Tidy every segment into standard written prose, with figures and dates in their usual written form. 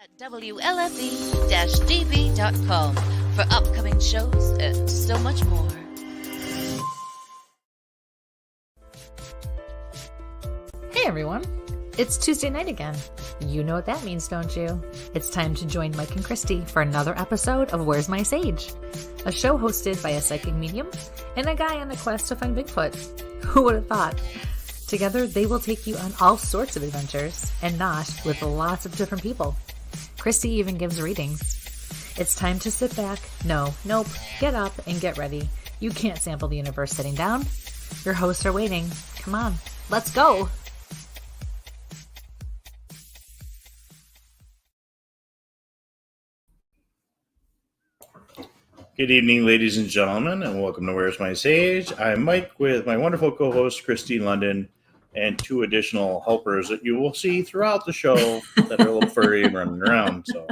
at WLFE-DB.com for upcoming shows and so much more. Hey everyone, it's Tuesday night again. You know what that means, don't you? It's time to join Mike and Kristie for another episode of Where's My Sage? A show hosted by a psychic medium and a guy on a quest to find Bigfoot. Who would have thought? Together, they will take you on all sorts of adventures, and not with lots of different people. Kristie even gives readings. It's time to sit back, get up and get ready. You can't sample the universe sitting down. Your hosts are waiting. Come on, let's go. Good evening, ladies and gentlemen, and welcome to Where's My Sage? I'm Mike with my wonderful co-host, Kristie in London, and two additional helpers that you will see throughout the show that are a little furry and running around. So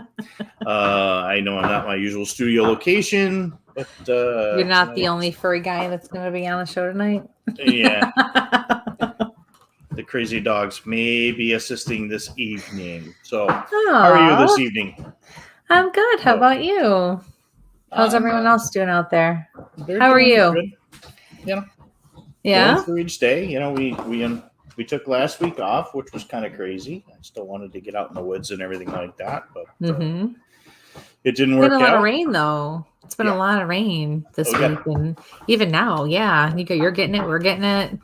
I know I'm not my usual studio location, but... You're not the only furry guy that's going to be on the show tonight? Yeah. The crazy dogs may be assisting this evening. So how are you this evening? I'm good. How about you? How's everyone else doing out there? How are you? Good. You know, yeah. Going through each day. You know, we took last week off, which was kind of crazy. I still wanted to get out in the woods and everything like that, but it didn't work out. It's been a lot of rain, though. It's been a lot of rain this week, and even now, you're getting it. We're getting it.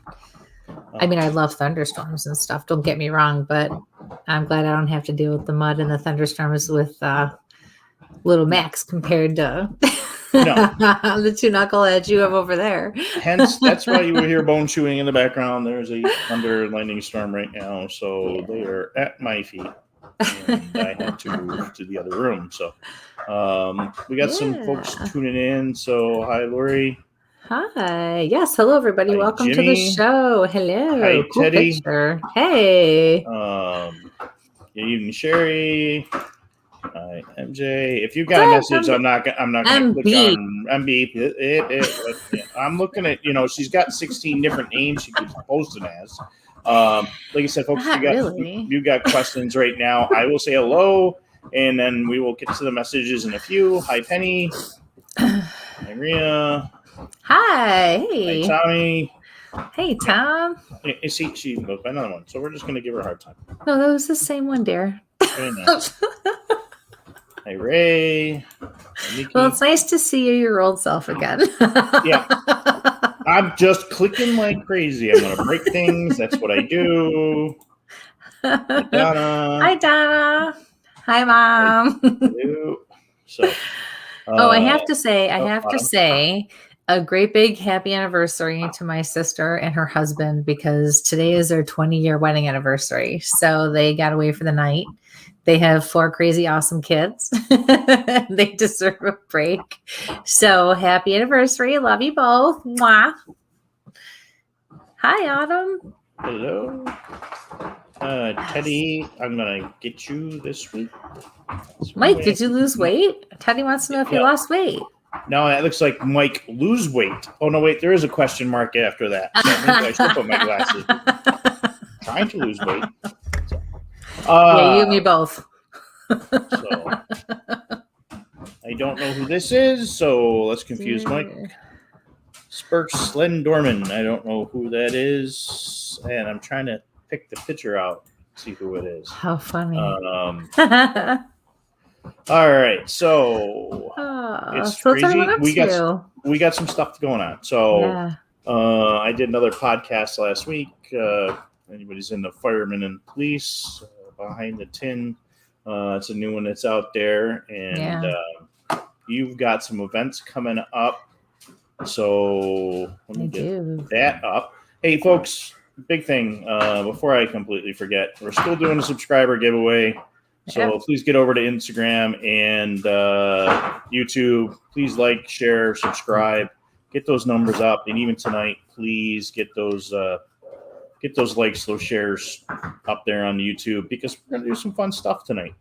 I mean, I love thunderstorms and stuff. Don't get me wrong, but I'm glad I don't have to deal with the mud and the thunderstorms with little Max compared to the two knuckleheads you have over there. Hence, that's why you will hear bone chewing in the background. There's a thunder and lightning storm right now, so they are at my feet, and I had to move to the other room. So we got some folks tuning in. So hi, Lori. Hi. Yes. Hello, everybody. Hi, welcome Jimmy. to the show. Hello. Hi, cool Teddy. Picture. Hey. Good evening, Sherry. Hi, MJ. If you got a message, I'm not gonna click on MB. I'm looking at, she's got 16 different names she keeps posting as. Like I said, folks, you got questions right now. I will say hello, and then we will get to the messages in a few. Hi, Penny. Hi, Maria. Hi. Hey. Hi, Tommy. Hey, Tom. See, she goes by another one, so we're just gonna give her a hard time. No, that was the same one, dear. Very nice. Hi, Ray. Hi, well, it's nice to see your old self again. Yeah. I'm just clicking like crazy. I'm going to break things. That's what I do. Hi, Donna. Hi, Donna. Hi, Mom. So, I have to say, a great big happy anniversary to my sister and her husband, because today is their 20-year wedding anniversary. So they got away for the night. They have 4 crazy, awesome kids. They deserve a break. So happy anniversary. Love you both. Mwah. Hi, Autumn. Hello. Teddy, I'm going to get you this week. Mike, did you lose weight? Teddy wants to know if you lost weight. No, that looks like Mike lose weight. Oh, no, wait. There is a question mark after that. So maybe I should put my glasses. Trying to lose weight. Yeah, you and me both. So, I don't know who this is, so let's confuse Mike. Spurch Slendorman. I don't know who that is, and I'm trying to pick the picture out, see who it is. How funny. All right, so it's crazy. We got some stuff going on. So I did another podcast last week. Anybody's in the firemen and police, Behind the Tin. It's a new one that's out there, and you've got some events coming up. So let me get that up. Hey, folks, big thing. Before I completely forget, we're still doing a subscriber giveaway. So please get over to Instagram and YouTube. Please like, share, subscribe. Get those numbers up, and even tonight, please get those likes, those shares up there on YouTube, because we're going to do some fun stuff tonight.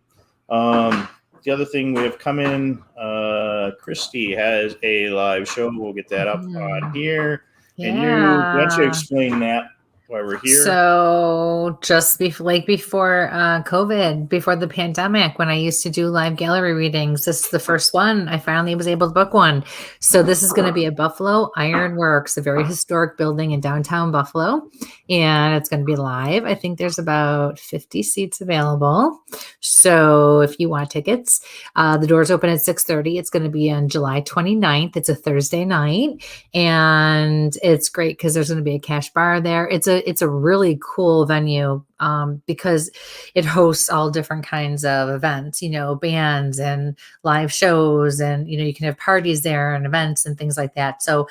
The other thing we have come in, Kristie has a live show. We'll get that up on here. And why don't you explain that while we're here? So just before COVID, before the pandemic, when I used to do live gallery readings, this is the first one. I finally was able to book one. So this is going to be at Buffalo Ironworks, a very historic building in downtown Buffalo. And it's going to be live. I think there's about 50 seats available. So if you want tickets, the doors open at 6:30. It's going to be on July 29th. It's a Thursday night. And it's great because there's going to be a cash bar there. It's a really cool venue because it hosts all different kinds of events, bands and live shows, and you can have parties there and events and things like that. So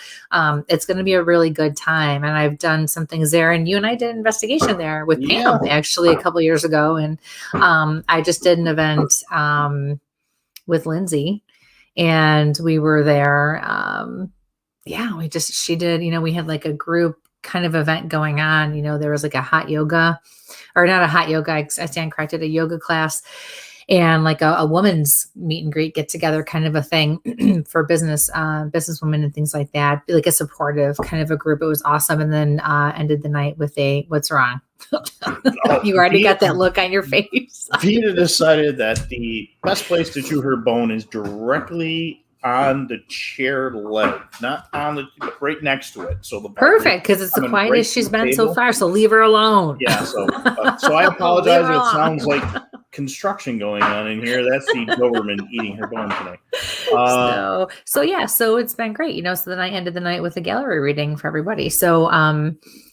it's going to be a really good time. And I've done some things there, and you and I did an investigation there with Pam actually a couple of years ago, and I just did an event with Lindsay, and we were there. She did, we had like a group kind of event going on. There was like a hot yoga, or not a hot yoga, I stand corrected, a yoga class, and like a woman's meet and greet, get together kind of a thing for businesswomen and things like that. Like a supportive kind of a group. It was awesome. And then ended the night with what's wrong? You already got that look on your face. Vita decided that the best place to chew her bone is directly on the chair leg, not on the right next to it. So perfect, because it's the quietest she's been so far. So leave her alone. Yeah. So I apologize. It sounds like construction going on in here. That's the Doberman eating her bone today. So it's been great. So then I ended the night with a gallery reading for everybody. So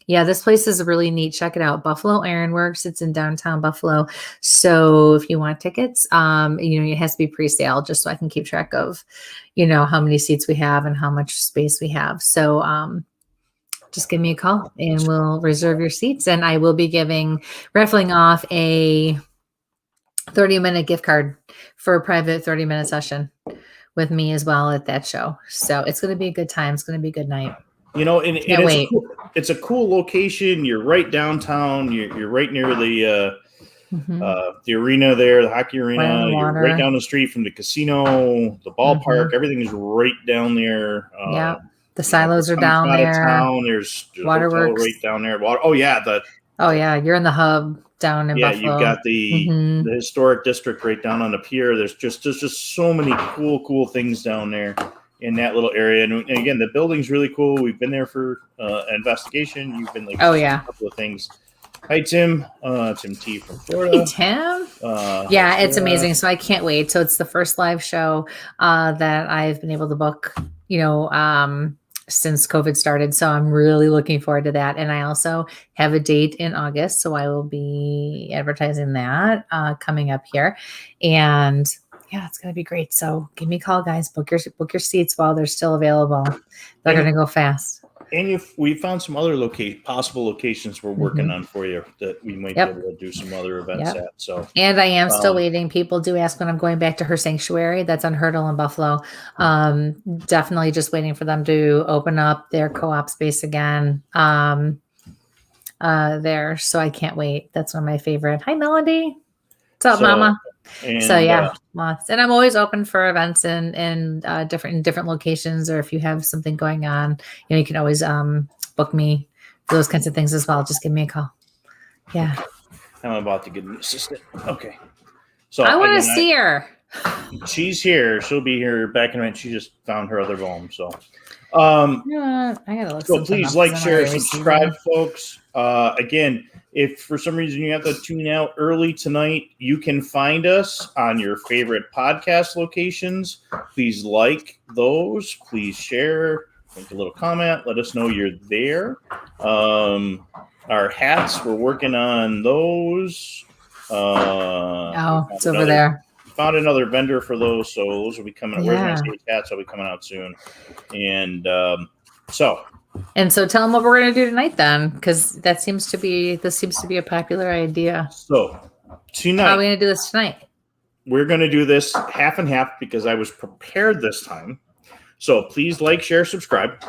this place is really neat. Check it out. Buffalo Ironworks. It's in downtown Buffalo. So if you want tickets, it has to be pre-sale just so I can keep track of, how many seats we have and how much space we have. So just give me a call and we'll reserve your seats. And I will be raffling off a 30-minute gift card for a private 30-minute session with me as well at that show. So it's going to be a good time. It's going to be a good night. It's a cool location. You're right downtown. You're right near the arena there, the hockey arena. You're right down the street from the casino, the ballpark. Everything is right down there. The silos are down there. There's Waterworks right down there. You're in the hub down in Buffalo. You've got the historic district right down on the pier. There's just so many cool things down there in that little area. And again, the building's really cool. We've been there for an investigation. You've been a couple of things. Hi, Tim. Tim T from Florida. Hey, Tim. It's amazing. So I can't wait. So it's the first live show that I've been able to book, since COVID started. So I'm really looking forward to that. And I also have a date in August. So I will be advertising that coming up here. And it's going to be great. So give me a call, guys. Book your seats while they're still available. They're going to go fast. And we found some other possible locations we're working on for you that we might be able to do some other events at. So, and I am still waiting. People do ask when I'm going back to her sanctuary. That's on Hurdle in Buffalo. Definitely just waiting for them to open up their co-op space again there. So I can't wait. That's one of my favorite. Hi, Melody. What's up, Mama? And, lots. And I'm always open for events in different locations, or if you have something going on, you can always book me for those kinds of things as well. Just give me a call. Yeah. I'm about to get an assistant. Okay. So I want to see her. She's here. She'll be here back in a minute. She just found her other home. So I gotta look. So please like, share, subscribe, folks. Again, if for some reason you have to tune out early tonight, you can find us on your favorite podcast locations. Please like those. Please share. Make a little comment. Let us know you're there. Our hats, we're working on those. It's over there. Found another vendor for those, so those will be coming. Where's my stage hats? Will be coming out soon. And so tell them what we're going to do tonight, then, because this seems to be a popular idea. So tonight, how are we going to do this tonight? We're going to do this half and half because I was prepared this time. So please like, share, subscribe.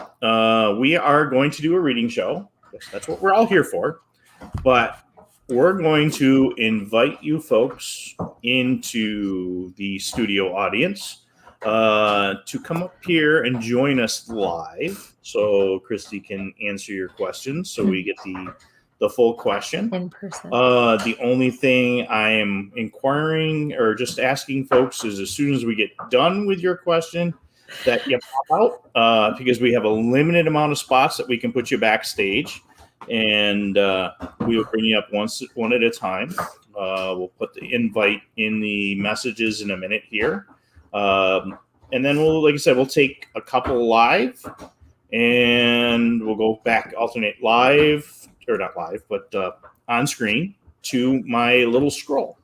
We are going to do a reading show. That's what we're all here for. But we're going to invite you folks into the studio audience to come up here and join us live, so Kristie can answer your questions. So we get the the full question in person. The only thing I am inquiring or just asking folks is as soon as we get done with your question that you pop out because we have a limited amount of spots that we can put you backstage, and we will bring you up one at a time. We'll put the invite in the messages in a minute here. And then like I said, we'll take a couple live and we'll go back, alternate live, or not live, but on screen to my little scroll.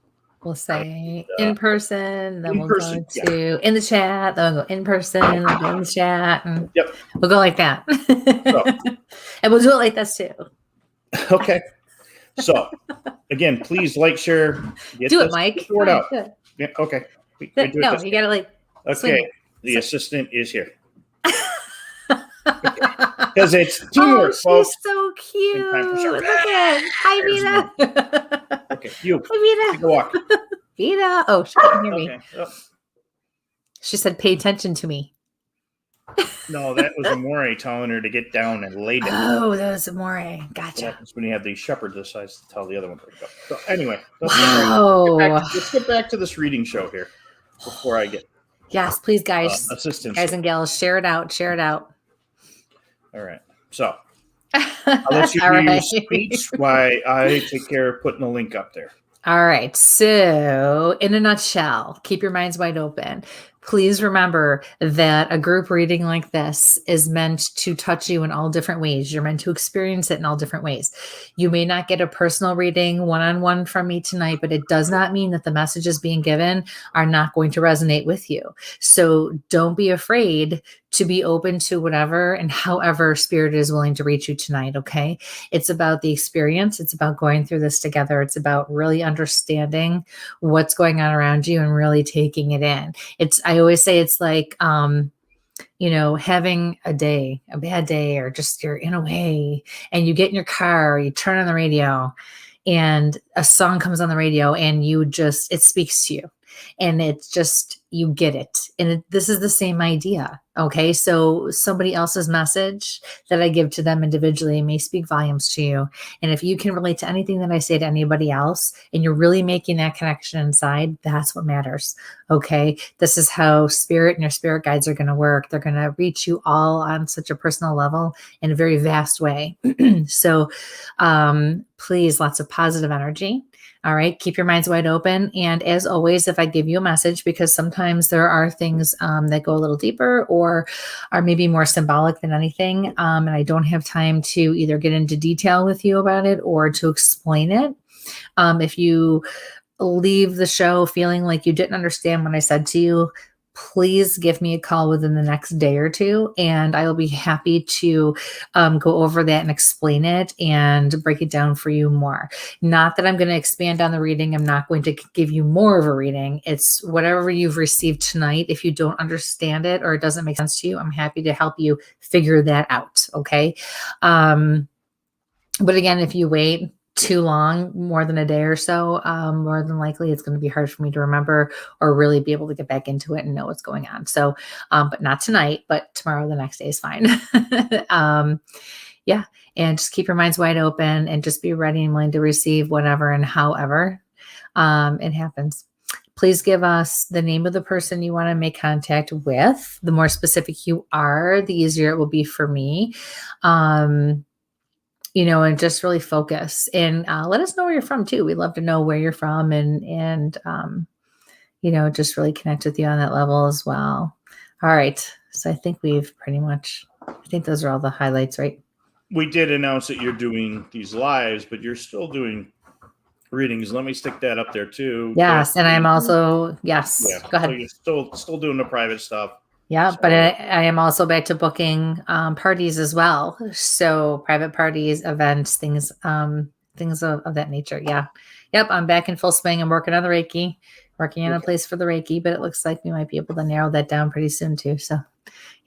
We'll say in person, then we'll go to in the chat, then we'll go in person, we'll go in the chat. And we'll go like that. And we'll do it like this too. Okay. So, again, please like, share. Do it, Mike. Word out. Yeah, okay. No, you got to like. Okay. The assistant is here. Because it's teamwork, folks. She's so cute. Look at Hi, Vita. Okay, you. Hi, Vita. Take a walk. Vita. Oh, she can't hear me. Oh. She said, pay attention to me. No, that was Amore telling her to get down and lay down. Oh, that was Amore. Gotcha. What happens when you have the shepherd decides to tell the other one to go. So anyway, let's get back to this reading show here before I get. Yes, please, guys. Assistance. Guys and gals, share it out. Share it out. All right. So I'll let you do your speech while I take care of putting the link up there. All right. So in a nutshell, keep your minds wide open. Please remember that a group reading like this is meant to touch you in all different ways. You're meant to experience it in all different ways. You may not get a personal reading one-on-one from me tonight, but it does not mean that the messages being given are not going to resonate with you. So don't be afraid to be open to whatever and however spirit is willing to reach you tonight, okay? It's about the experience. It's about going through this together. It's about really understanding what's going on around you and really taking it in. I always say it's like, having a bad day, or just you're in a way and you get in your car, or you turn on the radio and a song comes on the radio and it speaks to you. And it's just, you get it. And this is the same idea. Okay. So somebody else's message that I give to them individually may speak volumes to you. And if you can relate to anything that I say to anybody else, and you're really making that connection inside, that's what matters. Okay. This is how spirit and your spirit guides are going to work. They're going to reach you all on such a personal level in a very vast way. So, please, lots of positive energy. All right. Keep your minds wide open. And as always, if I give you a message, because sometimes there are things that go a little deeper or are maybe more symbolic than anything, and I don't have time to either get into detail with you about it or to explain it. If you leave the show feeling like you didn't understand what I said to you, please give me a call within the next day or two, and I will be happy to go over that and explain it and break it down for you more. Not that I'm going to expand on the reading. I'm not going to give you more of a reading. It's whatever you've received tonight. If you don't understand it or it doesn't make sense to you, I'm happy to help you figure that out. Okay. But again, if you wait too long, more than a day or so, more than likely it's going to be hard for me to remember or really be able to get back into it and know what's going on. So, but not tonight, but tomorrow, the next day is fine. And just keep your minds wide open and just be ready and willing to receive whatever and however it happens. Please give us the name of the person you want to make contact with. The more specific you are, the easier it will be for me. And just really focus and let us know where you're from too. We'd love to know where you're from and just really connect with you on that level as well. All right. So I think those are all the highlights, right? We did announce that you're doing these lives, but you're still doing readings. Let me stick that up there too. Yes. And I'm also, yes. Yeah. Go ahead. So you're still doing the private stuff. Yeah, but I am also back to booking parties as well. So private parties, events, things of that nature. Yeah. Yep. I'm back in full swing. I'm working on the Reiki, working on a place for the Reiki, but it looks like we might be able to narrow that down pretty soon too. So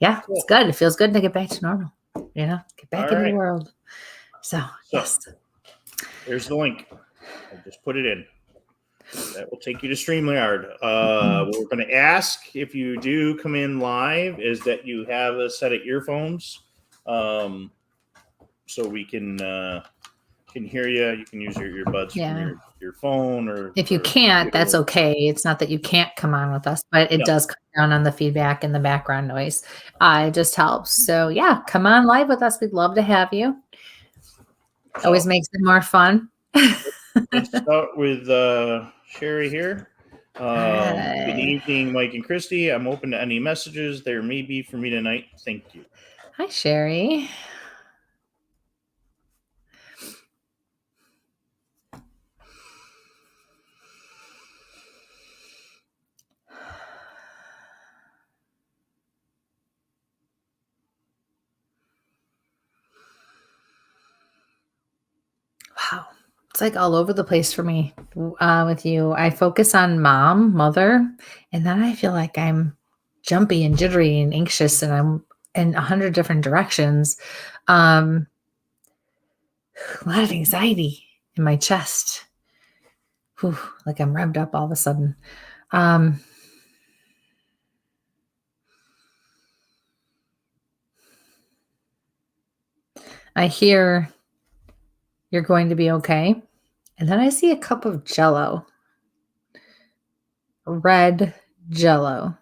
yeah, cool. It's good. It feels good to get back to normal, get back into the world. So yes. There's the link. I just put it in. That will take you to StreamYard. What we're going to ask if you do come in live is that you have a set of earphones so we can can hear you, you can use your earbuds from your phone, or if you can't, that's okay. It's not that you can't come on with us, but it does cut down on the feedback and the background noise. It just helps. So yeah, come on live with us. We'd love to have you. Always makes it more fun. Let's start with Sherry here. Good evening, Mike and Kristie. I'm open to any messages there may be for me tonight. Thank you. Hi, Sherry. Wow. It's like all over the place for me with you. I focus on mom, mother, and then I feel like I'm jumpy and jittery and anxious, and I'm in 100 different directions. A lot of anxiety in my chest. Whew, like I'm revved up all of a sudden. I hear you're going to be okay. And then I see a cup of Jell-O. Red Jell-O.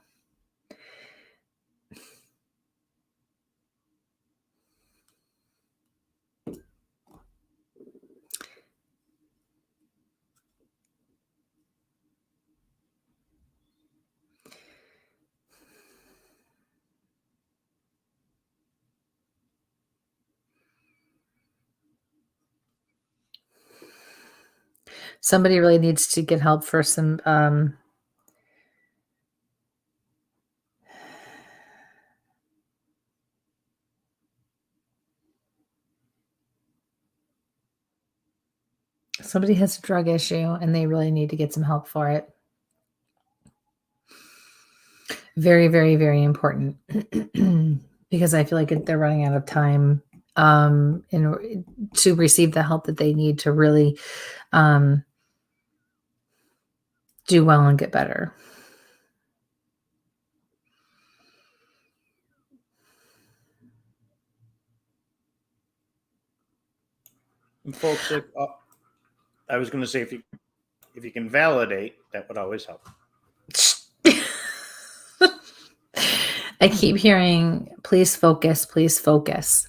Somebody really needs to get help for some somebody has a drug issue and they really need to get some help for it. Very, very, very important because I feel like they're running out of time to receive the help that they need to really do well and get better. And folks, I was going to say if you can validate, that would always help. I keep hearing, please focus, please focus.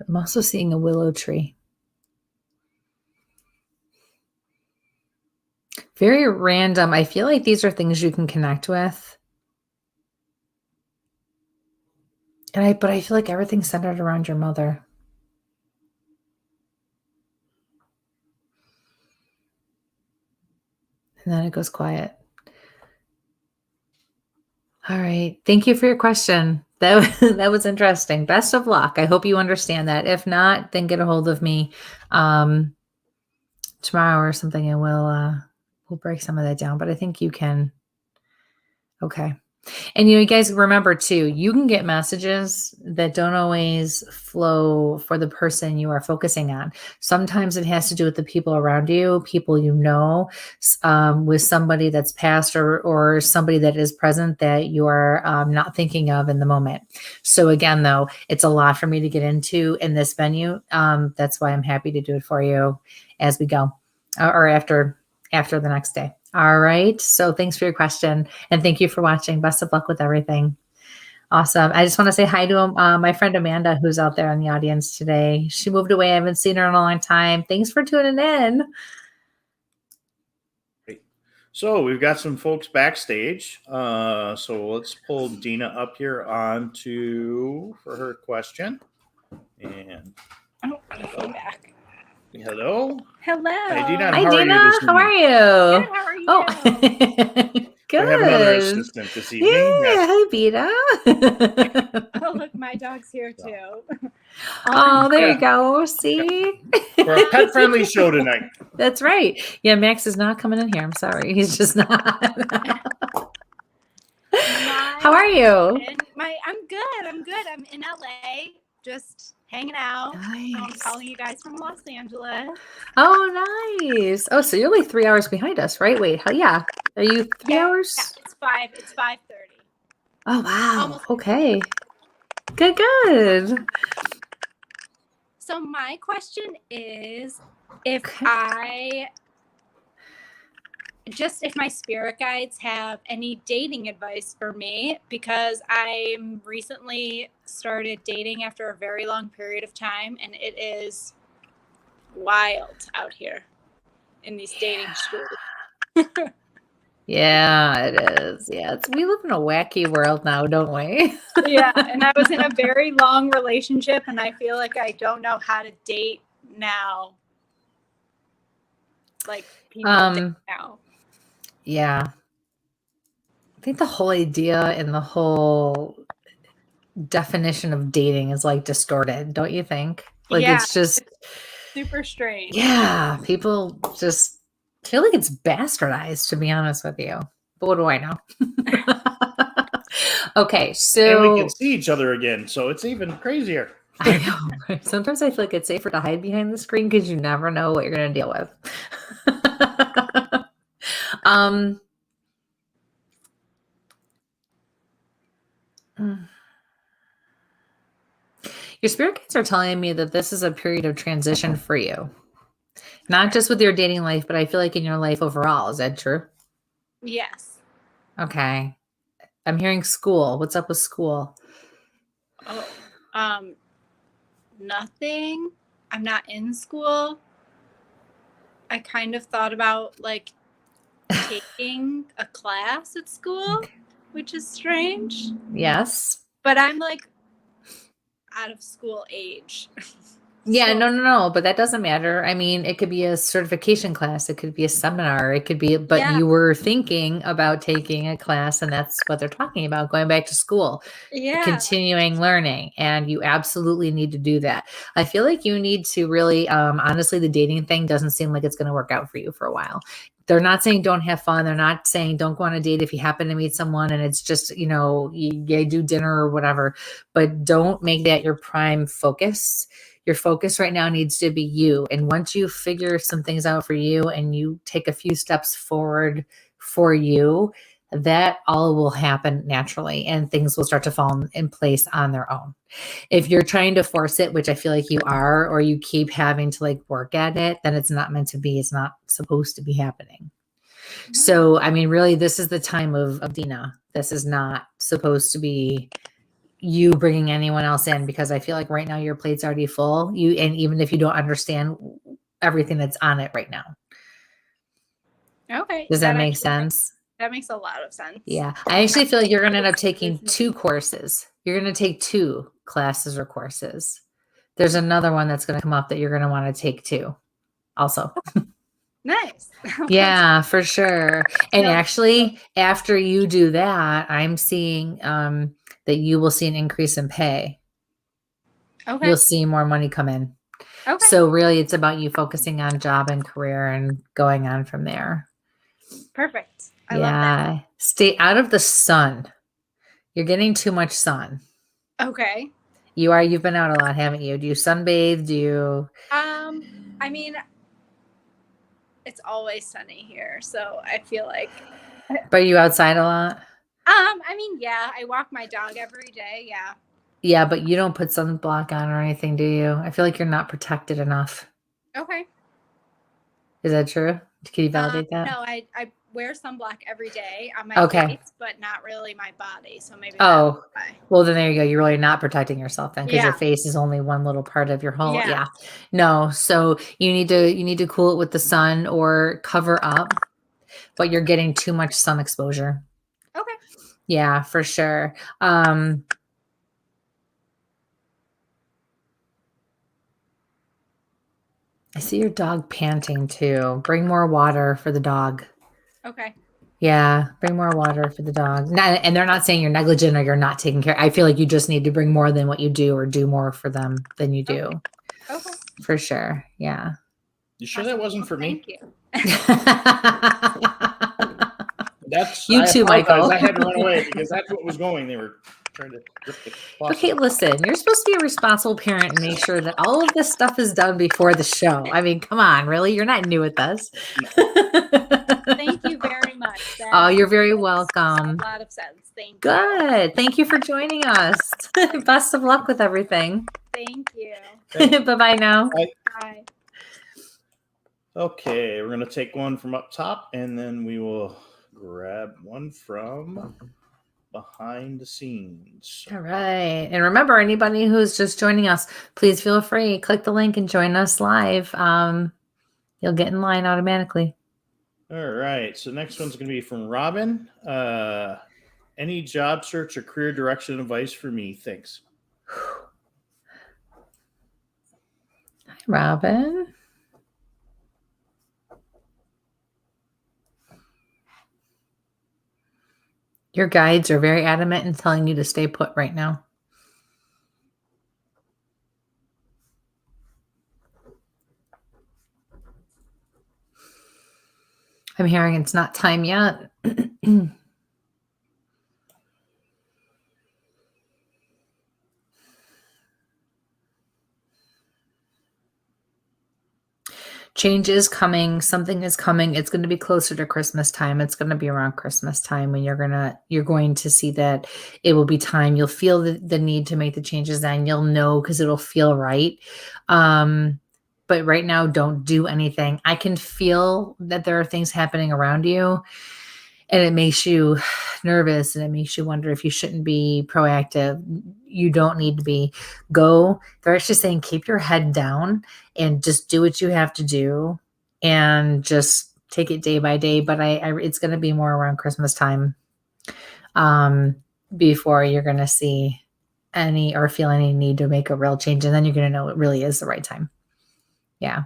I'm also seeing a willow tree. Very random. I feel like these are things you can connect with. But I feel like everything's centered around your mother. And then it goes quiet. All right. Thank you for your question. That was interesting. Best of luck. I hope you understand that. If not, then get a hold of me tomorrow or something, and we'll break some of that down. But I think you can. Okay. And you guys remember too, you can get messages that don't always flow for the person you are focusing on. Sometimes it has to do with the people around you, people you know, with somebody that's passed or somebody that is present that you are not thinking of in the moment. So again, though, it's a lot for me to get into in this venue. That's why I'm happy to do it for you as we go or after the next day. All right. So thanks for your question. And thank you for watching. Best of luck with everything. Awesome. I just want to say hi to my friend Amanda, who's out there in the audience today. She moved away. I haven't seen her in a long time. Thanks for tuning in. Great. So we've got some folks backstage. So let's pull Dina up here for her question. And I'm back. Hello. Hello. Hi, Dina. Hi, Dina. How are you? Good, how are you? Oh, good. We have another assistant this evening. Yeah. Hi, Beta. Oh, look, my dog's here too. Oh, there you go. See? We're a pet-friendly show tonight. That's right. Yeah, Max is not coming in here. I'm sorry. He's just not. How are you? I'm good. I'm in LA, just hanging out. I'm Nice. calling you guys from Los Angeles. Oh, nice. Oh, so you're like 3 hours behind us, right? Wait, yeah. Are you 3 hours? Yeah, it's 5. It's 5:30. Oh, wow. Almost. Okay. Good. So my question is, if my spirit guides have any dating advice for me, because I'm recently started dating after a very long period of time, and it is wild out here in these dating streets. Yeah, it is. Yeah, we live in a wacky world now, don't we? Yeah, and I was in a very long relationship, and I feel like I don't know how to date now. Like people date now. Yeah. I think the whole idea and the whole definition of dating is like distorted, don't you think? Like it's just super strange. Yeah, people just feel like it's bastardized, to be honest with you. But what do I know? Okay, so and we can see each other again, so it's even crazier. I know. Right? Sometimes I feel like it's safer to hide behind the screen because you never know what you're going to deal with. Your spirit guides are telling me that this is a period of transition for you. Not just with your dating life, but I feel like in your life overall. Is that true? Yes. Okay. I'm hearing school. What's up with school? Oh, nothing. I'm not in school. I kind of thought about like taking a class at school, which is strange. Yes. But I'm like out of school age. Yeah, no, but that doesn't matter. I mean, it could be a certification class. It could be a seminar. It could be, but you were thinking about taking a class, and that's what they're talking about, going back to school, continuing learning, and you absolutely need to do that. I feel like you need to really, honestly, the dating thing doesn't seem like it's going to work out for you for a while. They're not saying don't have fun. They're not saying don't go on a date if you happen to meet someone and it's just, you do dinner or whatever, but don't make that your prime focus. Your focus right now needs to be you. And once you figure some things out for you and you take a few steps forward for you, that all will happen naturally and things will start to fall in place on their own. If you're trying to force it, which I feel like you are, or you keep having to like work at it, then it's not meant to be. It's not supposed to be happening. Mm-hmm. So, I mean, really, this is the time of Dina. This is not supposed to be you bringing anyone else in, because I feel like right now your plate's already full. And even if you don't understand everything that's on it right now. Okay. Does that make sense? That makes a lot of sense. Yeah. I actually feel like you're going to end up taking 2 courses. You're going to take 2 classes or courses. There's another one that's going to come up that you're going to want to take too. Also. Nice. Yeah, for sure. And actually, after you do that, I'm seeing that you will see an increase in pay. Okay. You'll see more money come in. Okay. So really, it's about you focusing on job and career and going on from there. Perfect. I love that. Stay out of the sun. You're getting too much sun. Okay. You've been out a lot, haven't you? Do you sunbathe? Do you? I mean, it's always sunny here, so I feel like. But are you outside a lot? I mean, yeah, I walk my dog every day. Yeah. Yeah, but you don't put sunblock on or anything, do you? I feel like you're not protected enough. Okay. Is that true? Can you validate that? No, I wear sunblock every day on my face, but not really my body. So maybe. Oh, well, then there you go. You're really not protecting yourself then, because your face is only one little part of your whole. Yeah. No, so you need to cool it with the sun or cover up, but you're getting too much sun exposure. Okay. Yeah, for sure. I see your dog panting too. Bring more water for the dog. Okay. Yeah, bring more water for the dog. And they're not saying you're negligent or you're not taking care. I feel like you just need to bring more than what you do, or do more for them than you do. Okay. For sure. Yeah. You sure that wasn't for me? Thank you. That's you too, Michael. I had to run away because that's what was going. They were trying to rip the Okay, listen, you're supposed to be a responsible parent and make sure that all of this stuff is done before the show. I mean, come on, really? You're not new at this. Thank you very much. Oh, you're very welcome. A lot of sense. Thank you. Good. Thank you for joining us. Best of luck with everything. Thank you. Bye-bye now. Bye. Okay, we're going to take one from up top, and then we will grab one from behind the scenes. All right. And remember, anybody who's just joining us, please feel free. Click the link and join us live. You'll get in line automatically. All right. So next one's going to be from Robin. Any job search or career direction advice for me? Thanks. Hi, Robin. Your guides are very adamant in telling you to stay put right now. I'm hearing it's not time yet. Change is coming. Something is coming. It's going to be closer to Christmas time. It's going to be around Christmas time when you're going to see that it will be time. You'll feel the need to make the changes then. You'll know because it'll feel right. But right now, don't do anything. I can feel that there are things happening around you, and it makes you nervous, and it makes you wonder if you shouldn't be proactive. You don't need to be. They're actually saying keep your head down and just do what you have to do and just take it day by day. But it's going to be more around Christmas time before you're going to see any or feel any need to make a real change. And then you're going to know it really is the right time. Yeah.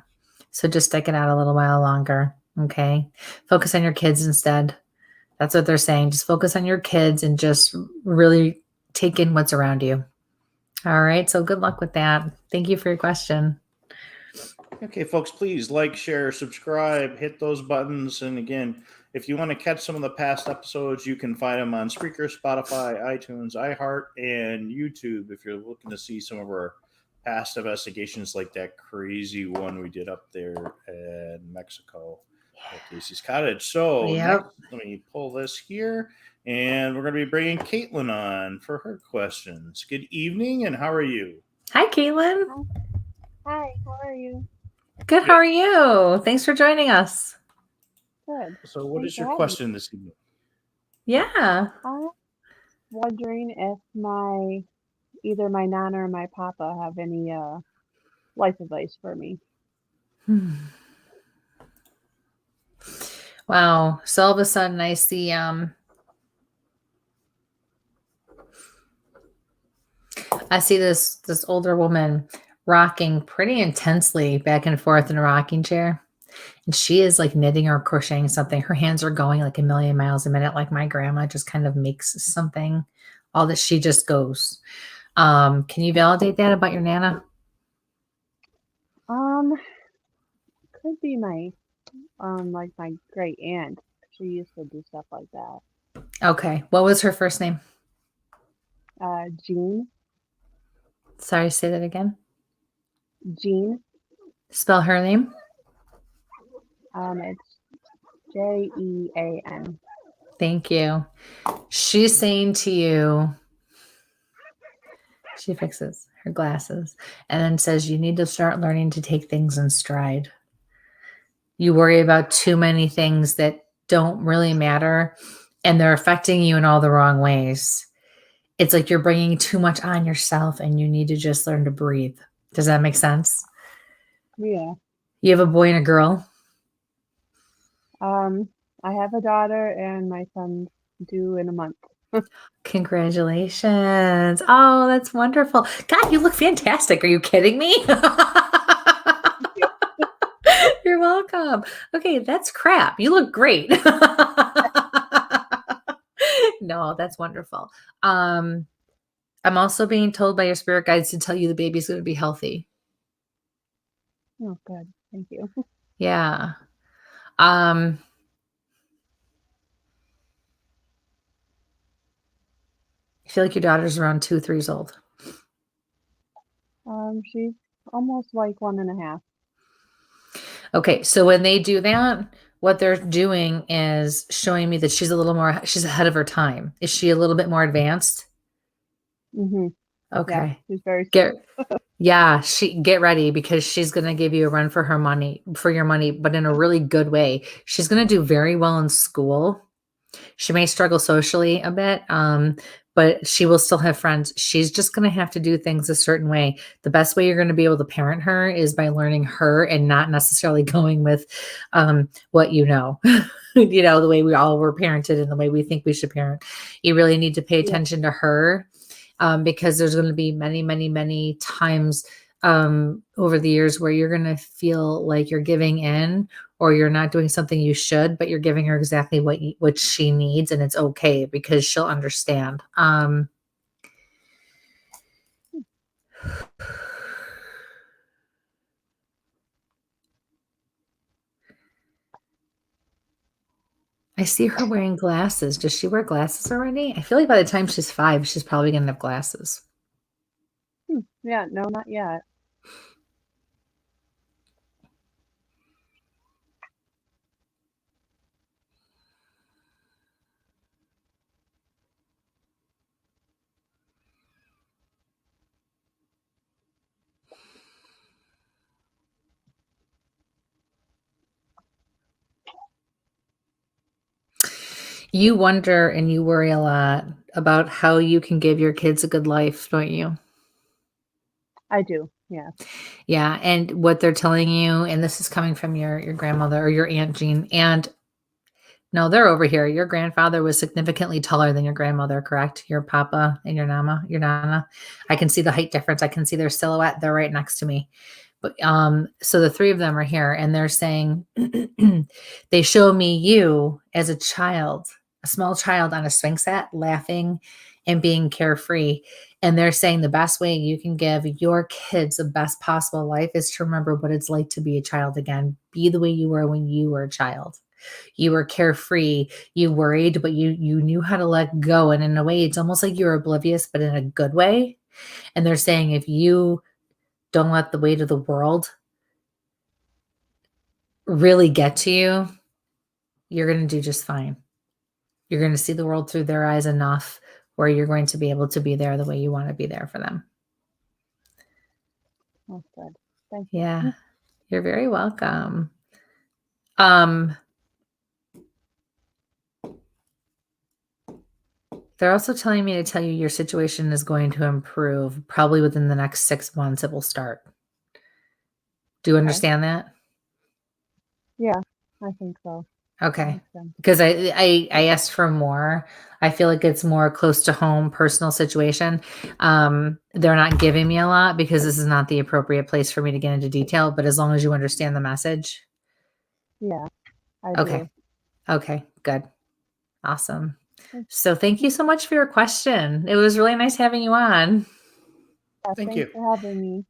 So just stick it out a little while longer. Okay. Focus on your kids instead. That's what they're saying. Just focus on your kids and just really take in what's around you. All right. So good luck with that. Thank you for your question. Okay, folks, please like, share, subscribe, hit those buttons. And again, if you want to catch some of the past episodes, you can find them on Spreaker, Spotify, iTunes, iHeart, and YouTube if you're looking to see some of our past investigations like that crazy one we did up there in Mexico at Casey's Cottage. So next, let me pull this here, and we're going to be bringing Caitlin on for her questions. Good evening, and how are you? Hi, Caitlin. Hi, how are you? Good. How are you? Thanks for joining us. Good. So what is your question this evening? Yeah. I'm wondering if either my nana or my papa have any life advice for me. Wow. So all of a sudden I see this older woman rocking pretty intensely back and forth in a rocking chair. And she is like knitting or crocheting something. Her hands are going like a million miles a minute, like my grandma just kind of makes something. All that she just goes. Can you validate that about your nana? Could be my like my great aunt. She used to do stuff like that. Okay. What was her first name? Jean. Sorry, say that again. Jean. Spell her name. It's Jean. Thank you. She's saying to you, she fixes her glasses and then says, you need to start learning to take things in stride. You worry about too many things that don't really matter, and they're affecting you in all the wrong ways. It's like you're bringing too much on yourself, and you need to just learn to breathe. Does that make sense? Yeah. You have a boy and a girl? I have a daughter, and my son's due in a month. Congratulations. Oh, that's wonderful. God, you look fantastic. Are you kidding me? You're welcome. Okay, that's crap. You look great. No, that's wonderful. I'm also being told by your spirit guides to tell you the baby's going to be healthy. Oh, good. Thank you. Yeah. I feel like your daughter's around 2-3 years old. She's almost like 1.5. Okay, so when they do that, what they're doing is showing me that she's ahead of her time. Is she a little bit more advanced? Mm-hmm. Okay. Yeah, she's very get ready because she's going to give you a run for your money, but in a really good way. She's going to do very well in school. She may struggle socially a bit, but she will still have friends. She's just going to have to do things a certain way. The best way you're going to be able to parent her is by learning her and not necessarily going with what you know. The way we all were parented and the way we think we should parent. You really need to pay attention to her. Because there's going to be many, many, many times over the years where you're going to feel like you're giving in or you're not doing something you should, but you're giving her exactly what she needs, and it's okay because she'll understand. I see her wearing glasses. Does she wear glasses already? I feel like by the time she's 5, she's probably going to have glasses. Yeah, no, not yet. You wonder and you worry a lot about how you can give your kids a good life, don't you? I do, yeah. Yeah, and what they're telling you, and this is coming from your grandmother or your Aunt Jean, and no, they're over here. Your grandfather was significantly taller than your grandmother, correct? Your papa and your nana. I can see the height difference. I can see their silhouette. They're right next to me. But so the 3 of them are here, and they're saying they show me you as a child, a small child on a swing set, laughing and being carefree. And they're saying the best way you can give your kids the best possible life is to remember what it's like to be a child again. Be the way you were when you were a child. You were carefree. You worried, but you knew how to let go. And in a way, it's almost like you're oblivious, but in a good way. And they're saying if you don't let the weight of the world really get to you, you're going to do just fine. You're going to see the world through their eyes enough where you're going to be able to be there the way you want to be there for them. That's good. Thank you. Yeah, you're very welcome. They're also telling me to tell you your situation is going to improve. Probably within the next 6 months, it will start. Do you understand that? Yeah, I think so. Okay. Because I asked for more. I feel like it's more close to home, personal situation. They're not giving me a lot because this is not the appropriate place for me to get into detail. But as long as you understand the message. Yeah, I do. Okay, good. Awesome. So thank you so much for your question. It was really nice having you on. Yeah, Thank you for having me.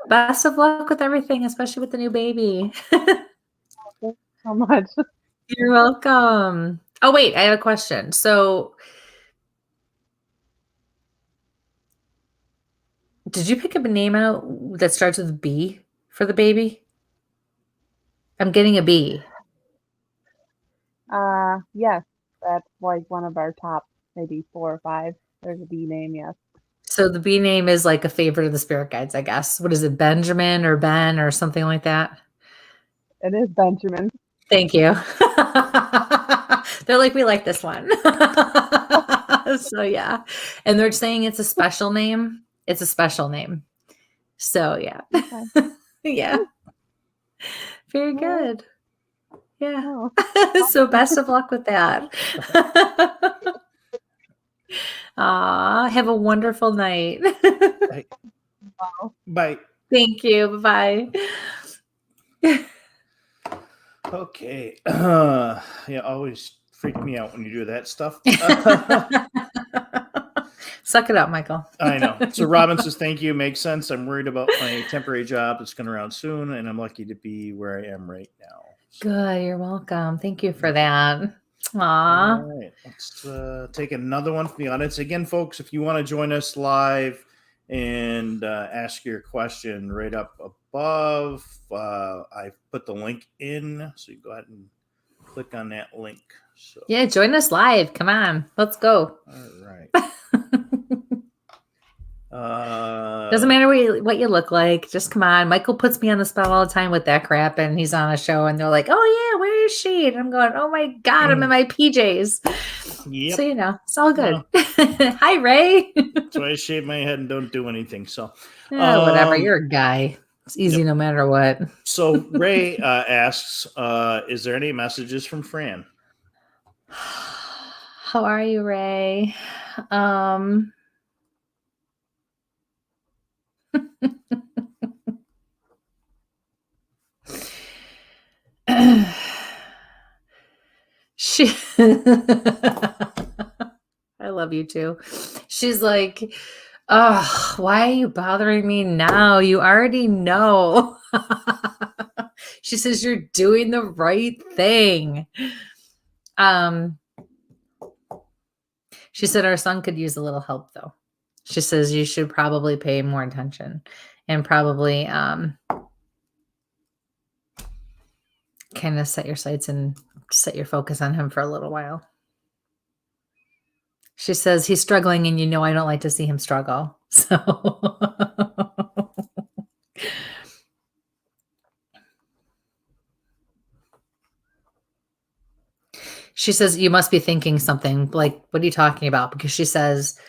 Best of luck with everything, especially with the new baby. Thank you so much. You're welcome. Oh, wait, I have a question. So did you pick up a name out that starts with a B for the baby? I'm getting a B. Yes, that's like one of our top, maybe 4 or 5. There's a B name, yes. So the B name is like a favorite of the spirit guides, I guess. What is it, Benjamin or Ben or something like that? It is Benjamin. Thank you. They're like, we like this one. So yeah. And they're saying it's a special name. It's a special name. So yeah. Okay. Yeah. Very good. Yeah. Oh. So best of luck with that. Have a wonderful night. Bye. Thank you. Bye. Okay. Yeah, always freak me out when you do that stuff. Suck it up, Michael. I know. So Robin says, thank you. Makes sense. I'm worried about my temporary job that's going around soon, and I'm lucky to be where I am right now. So. Good. You're welcome. Thank you for that. Aww. All right, let's take another one from the audience. Again, folks, if you want to join us live and ask your question right up above, I put the link in, so you go ahead and click on that link. So yeah, join us live. Come on, let's go. All right. Doesn't matter what you look like. Just come on. Michael puts me on the spot all the time with that crap, and he's on a show, and they're like, "Oh yeah, where is she?" And I'm going, "Oh my god, I'm in my PJs." Yep. So it's all good. Hi, Ray. So I shave my head and don't do anything. So whatever. You're a guy. It's easy no matter what. So Ray asks, "Is there any messages from Fran?" How are you, Ray? I love you too. She's like, "Oh, why are you bothering me now? You already know." She says you're doing the right thing. She said our son could use a little help though. She says you should probably pay more attention and probably kind of set your sights and set your focus on him for a little while. She says he's struggling and I don't like to see him struggle. So she says you must be thinking something like, what are you talking about? Because she says,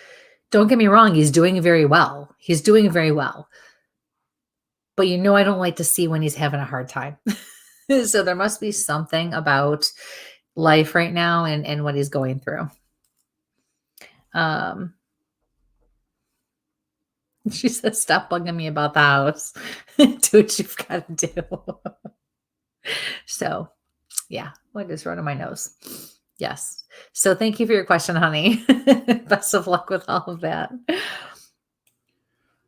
don't get me wrong, he's doing very well. He's doing very well. But I don't like to see when he's having a hard time. So there must be something about life right now and what he's going through. She says, stop bugging me about the house. Do what you've got to do. So, yeah, what is running my nose? Yes. So thank you for your question, honey. Best of luck with all of that.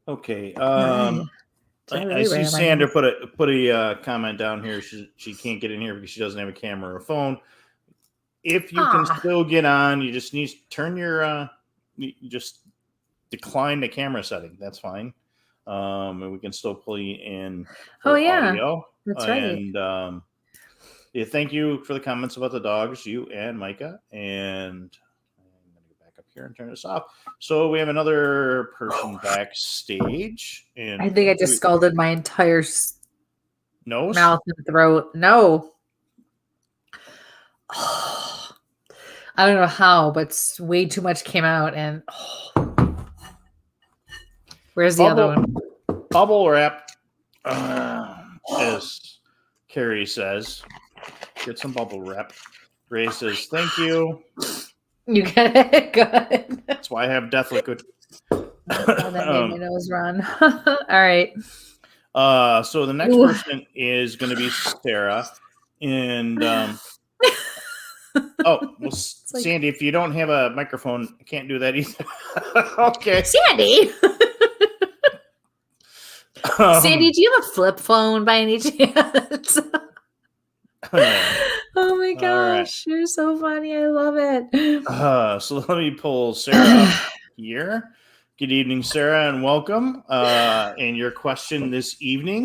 Okay. I see Sandra put a comment down here. She can't get in here because she doesn't have a camera or a phone. If you can still get on, you just need to turn your you just decline the camera setting. That's fine. And we can still pull you in for audio. That's right. And yeah, thank you for the comments about the dogs, you and Micah. And I'm going to go back up here and turn this off. So we have another person backstage. And I think I just scalded my entire nose, mouth and throat. No. Oh, I don't know how, but way too much came out. And where's the other one? Bubble wrap, as Carrie says. Get some bubble wrap. Ray says, thank you. You get it? Good. That's why I have death liquid. That made my nose run. All right. So the next person is going to be Sarah. And Sandy, if you don't have a microphone, I can't do that either. Okay. Sandy. Sandy, do you have a flip phone by any chance? Oh my gosh, You're so funny. I love it. So let me pull Sarah up here. Good evening, Sarah, and welcome. And your question this evening.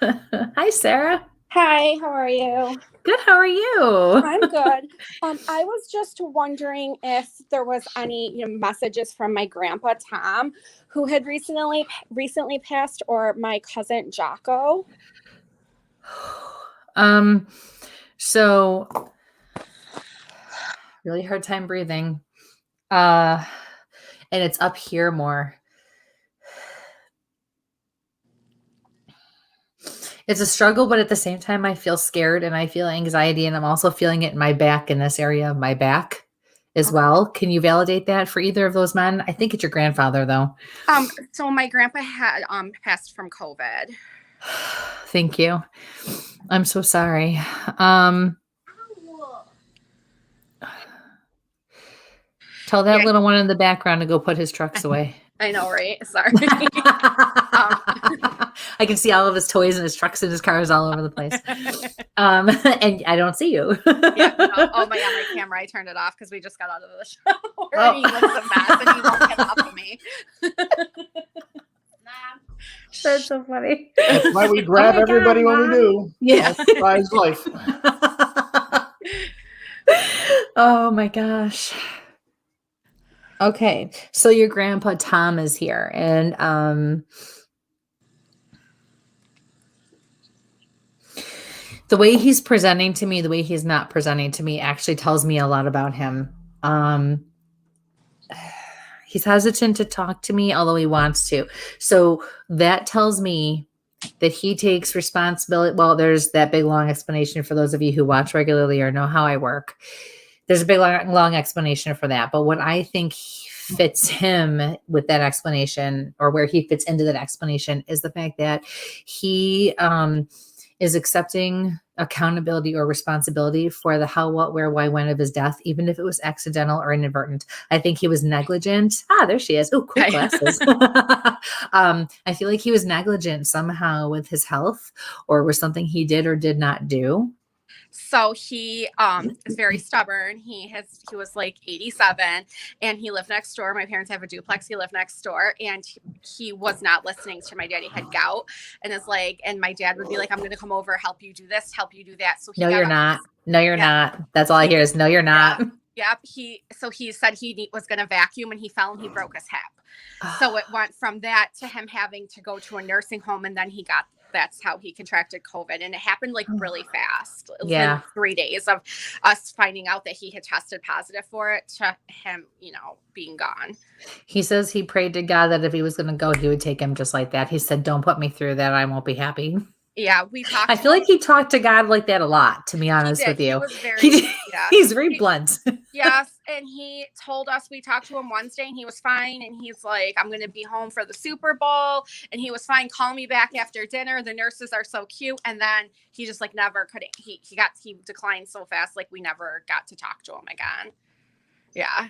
Hi, Sarah. Hi, how are you? Good, how are you? I'm good. I was just wondering if there was any messages from my grandpa Tom, who had recently passed, or my cousin Jocko. So really hard time breathing. And it's up here more. It's a struggle, but at the same time, I feel scared and I feel anxiety, and I'm also feeling it in my back, in this area of my back as well. Can you validate that for either of those men? I think it's your grandfather, though. So my grandpa had passed from COVID. Thank you. I'm so sorry. Tell that little one in the background to go put his trucks away. I know, right? Sorry. I can see all of his toys and his trucks and his cars all over the place. And I don't see you. Yeah. No. Oh my God, my camera! I turned it off because we just got out of the shower. Oh. He looks a mess, and he won't get off of me. That's so funny. That's why we grab everybody when we do. Yeah. That's life. Oh my gosh. Okay, so your grandpa Tom is here, and the way he's presenting to me, the way he's not presenting to me, actually tells me a lot about him. He's hesitant to talk to me, although he wants to. So that tells me that he takes responsibility. Well, there's that big long explanation for those of you who watch regularly or know how I work. There's a big long explanation for that. But what I think fits him with that explanation, or where he fits into that explanation, is the fact that he is accepting accountability or responsibility for the how, what, where, why, when of his death, even if it was accidental or inadvertent. I think he was negligent. There she is. Oh, cool glasses. I feel like he was negligent somehow with his health, or with something he did or did not do. So he is very stubborn. He was like 87, and he lived next door. My parents have a duplex. He lived next door, and he was not listening to my dad. He had gout, and and my dad would be like, "I'm going to come over, help you do this, help you do that." So no, you're not. No, you're not. That's all I hear is no, you're not. Yep. He said he was going to vacuum, and he fell and he broke his hip. So it went from that to him having to go to a nursing home, and then that's how he contracted COVID. And it happened like really fast. Within 3 days of us finding out that he had tested positive for it to him, being gone. He says he prayed to God that if he was going to go, he would take him just like that. He said, "Don't put me through that. I won't be happy." Yeah, we talked. I feel like he talked to God like that a lot, to be honest with you. He's very blunt. Yes. And he told us, we talked to him Wednesday, and he was fine. And he's like, "I'm going to be home for the Super Bowl." And he was fine. "Call me back after dinner. The nurses are so cute." And then he just like never couldn't. He declined so fast. Like we never got to talk to him again. Yeah.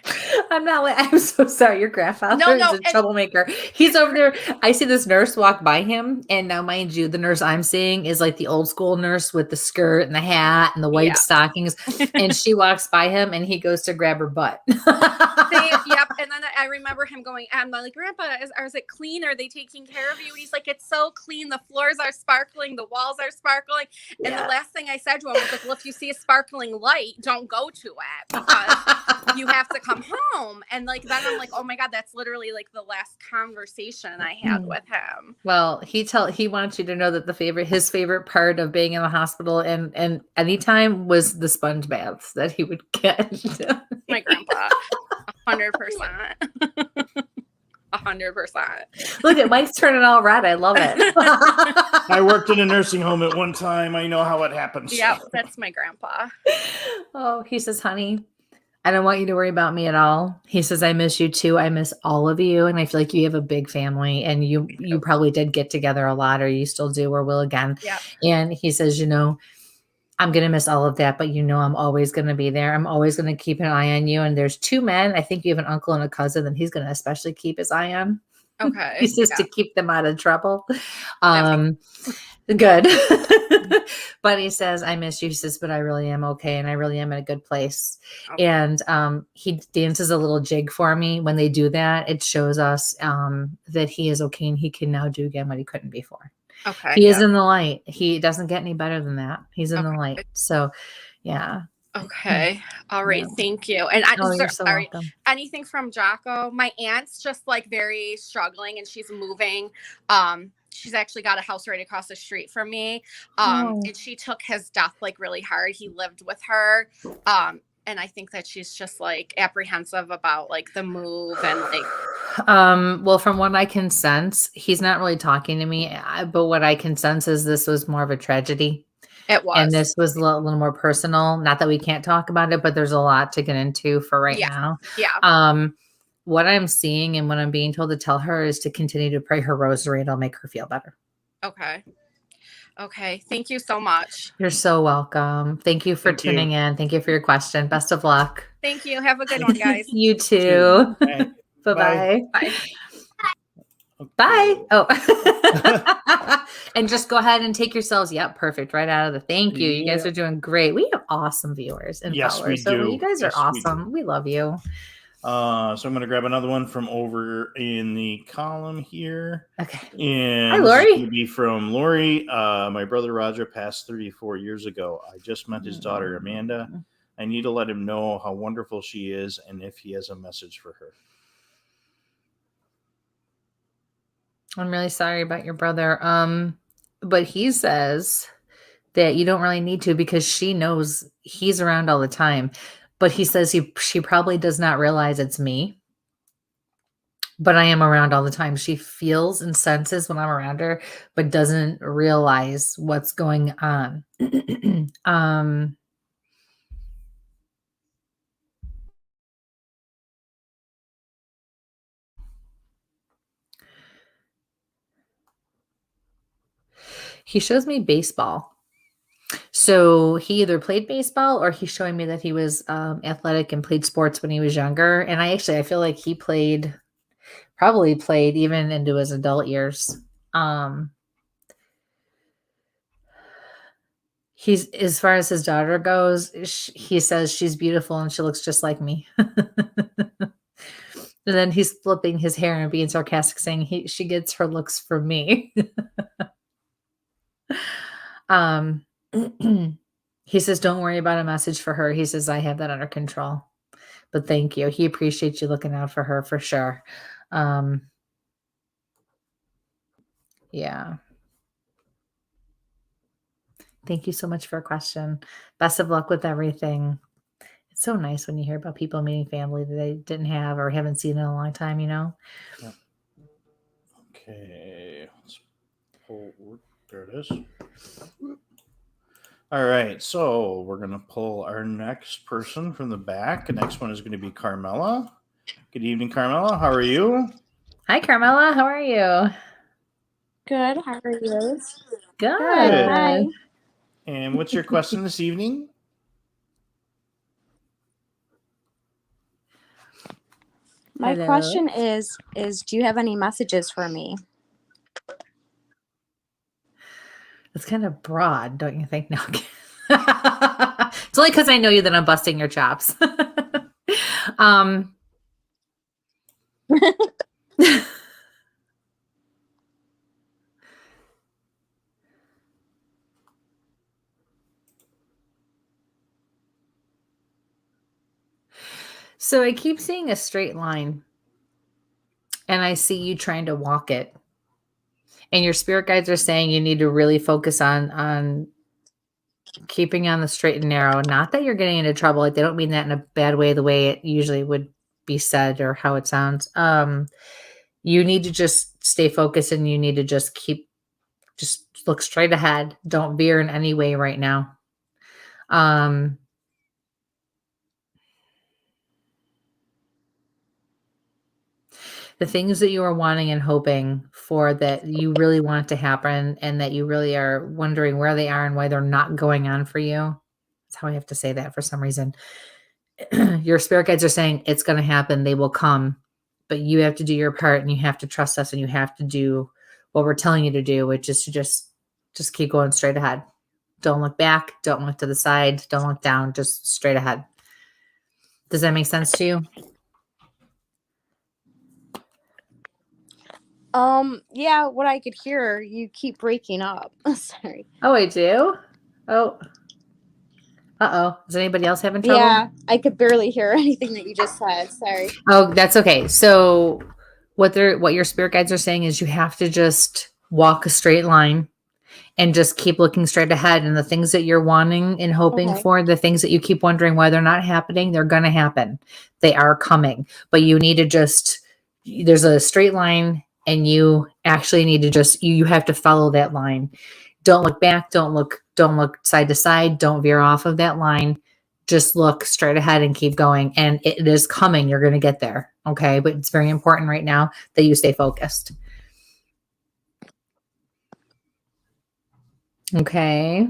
I'm so sorry. Your grandfather is a troublemaker. He's over there. I see this nurse walk by him. And now, mind you, the nurse I'm seeing is like the old school nurse with the skirt and the hat and the white stockings. And she walks by him, and he goes to grab her butt. Yep. And then I remember him going, I'm like, "Grandpa, is it clean? Are they taking care of you?" And he's like, "It's so clean. The floors are sparkling. The walls are sparkling." And the last thing I said to him was like, "Well, if you see a sparkling light, don't go to it, because you have to come home." And like then I'm like, oh my God, that's literally like the last conversation I had with him. Well, he wants you to know that his favorite part of being in the hospital and anytime was the sponge baths that he would get. My grandpa, 100%. 100%. Look at Mike's turning all red. I love it. I worked in a nursing home at one time. I know how it happens. Yep, that's my grandpa. Oh, he says, "Honey, I don't want you to worry about me at all." He says, "I miss you too. I miss all of you. And I feel like you have a big family, and you probably did get together a lot, or you still do, or will again." Yep. And he says, "I'm going to miss all of that, but I'm always going to be there. I'm always going to keep an eye on you. And there's 2 men. I think you have an uncle and a cousin, and he's going to especially keep his eye on." Okay. He says to keep them out of trouble. Good. But he says, "I miss you." He says, "But I really am okay. And I really am in a good place." Okay. And he dances a little jig for me. When they do that, it shows us that he is okay, and he can now do again what he couldn't before. Okay. He is in the light. He doesn't get any better than that. He's in the light. So, yeah. Okay. All right. Yeah. Thank you. And you're so welcome. Anything from Jocko? My aunt's just like very struggling, and she's moving. She's actually got a house right across the street from me. And she took his death like really hard. He lived with her. And I think that she's just like apprehensive about like the move and like. Well, from what I can sense, he's not really talking to me, but what I can sense is this was more of a tragedy. It was. And this was a little more personal. Not that we can't talk about it, but there's a lot to get into for right now. Yeah. What I'm seeing and what I'm being told to tell her is to continue to pray her rosary. It'll make her feel better. Okay. Okay. Thank you so much. You're so welcome. Thank you for tuning in. Thank you for your question. Best of luck. Thank you. Have a good one, guys. You too. Bye. Bye-bye. Bye. Okay. Bye. Oh, and just go ahead and take yourselves. Yep, perfect. Right out of the. Thank you. You guys are doing great. We have awesome viewers and followers. So you guys are awesome. We love you. So I'm going to grab another one from over in the column here. Okay. And hi, Lori. This is going to be from Lori. My brother Roger passed 34 years ago. I just met his daughter Amanda. I need to let him know how wonderful she is and if he has a message for her. I'm really sorry about your brother. But he says that you don't really need to because she knows he's around all the time. But he says she probably does not realize it's me. But I am around all the time. She feels and senses when I'm around her, but doesn't realize what's going on. He shows me baseball. So he either played baseball or he's showing me that he was athletic and played sports when he was younger. And I feel like he probably played even into his adult years. He's, as far as his daughter goes, he says she's beautiful and she looks just like me. And then he's flipping his hair and being sarcastic, saying she gets her looks from me. He says, don't worry about a message for her. He says, I have that under control. But thank you. He appreciates you looking out for her for sure. Yeah. Thank you so much for a question. Best of luck with everything. It's so nice when you hear about people meeting family that they didn't have or haven't seen in a long time, you know? Yep. Okay. Let's pull. There it is. All right. So we're going to pull our next person from the back. The next one is going to be Carmela. Good evening, Carmela. How are you? Hi, Carmela. How are you? Good. How are you? Good. Hi. And what's your question this evening? My question is do you have any messages for me? It's kind of broad, don't you think? No. It's only because I know you that I'm busting your chops. So I keep seeing a straight line and I see you trying to walk it. And your spirit guides are saying you need to really focus on keeping on the straight and narrow. Not that you're getting into trouble. Like, they don't mean that in a bad way, the way it usually would be said or how it sounds. You need to just stay focused and you need to just look straight ahead. Don't veer in any way right now. The things that you are wanting and hoping for that you really want to happen and that you really are wondering where they are and why they're not going on for you. That's how I have to say that for some reason. Your spirit guides are saying it's going to happen. They will come, but you have to do your part and you have to trust us and you have to do what we're telling you to do, which is to just keep going straight ahead. Don't look back. Don't look to the side. Don't look down. Just straight ahead. Does that make sense to you? Yeah, what I could hear, you keep breaking up. Sorry. Oh, I do? Oh. Uh-oh. Is anybody else having trouble? Yeah, I could barely hear anything that you just said. Sorry. Oh, that's okay. So what your spirit guides are saying is you have to just walk a straight line and just keep looking straight ahead. And the things that you're wanting and hoping for, the things that you keep wondering why they're not happening, they're going to happen. They are coming. But you need to there's a straight line and you actually need to you have to follow that line. Don't look back. Don't look side to side. Don't veer off of that line. Just look straight ahead and keep going. And it is coming. You're going to get there. Okay. But it's very important right now that you stay focused. Okay.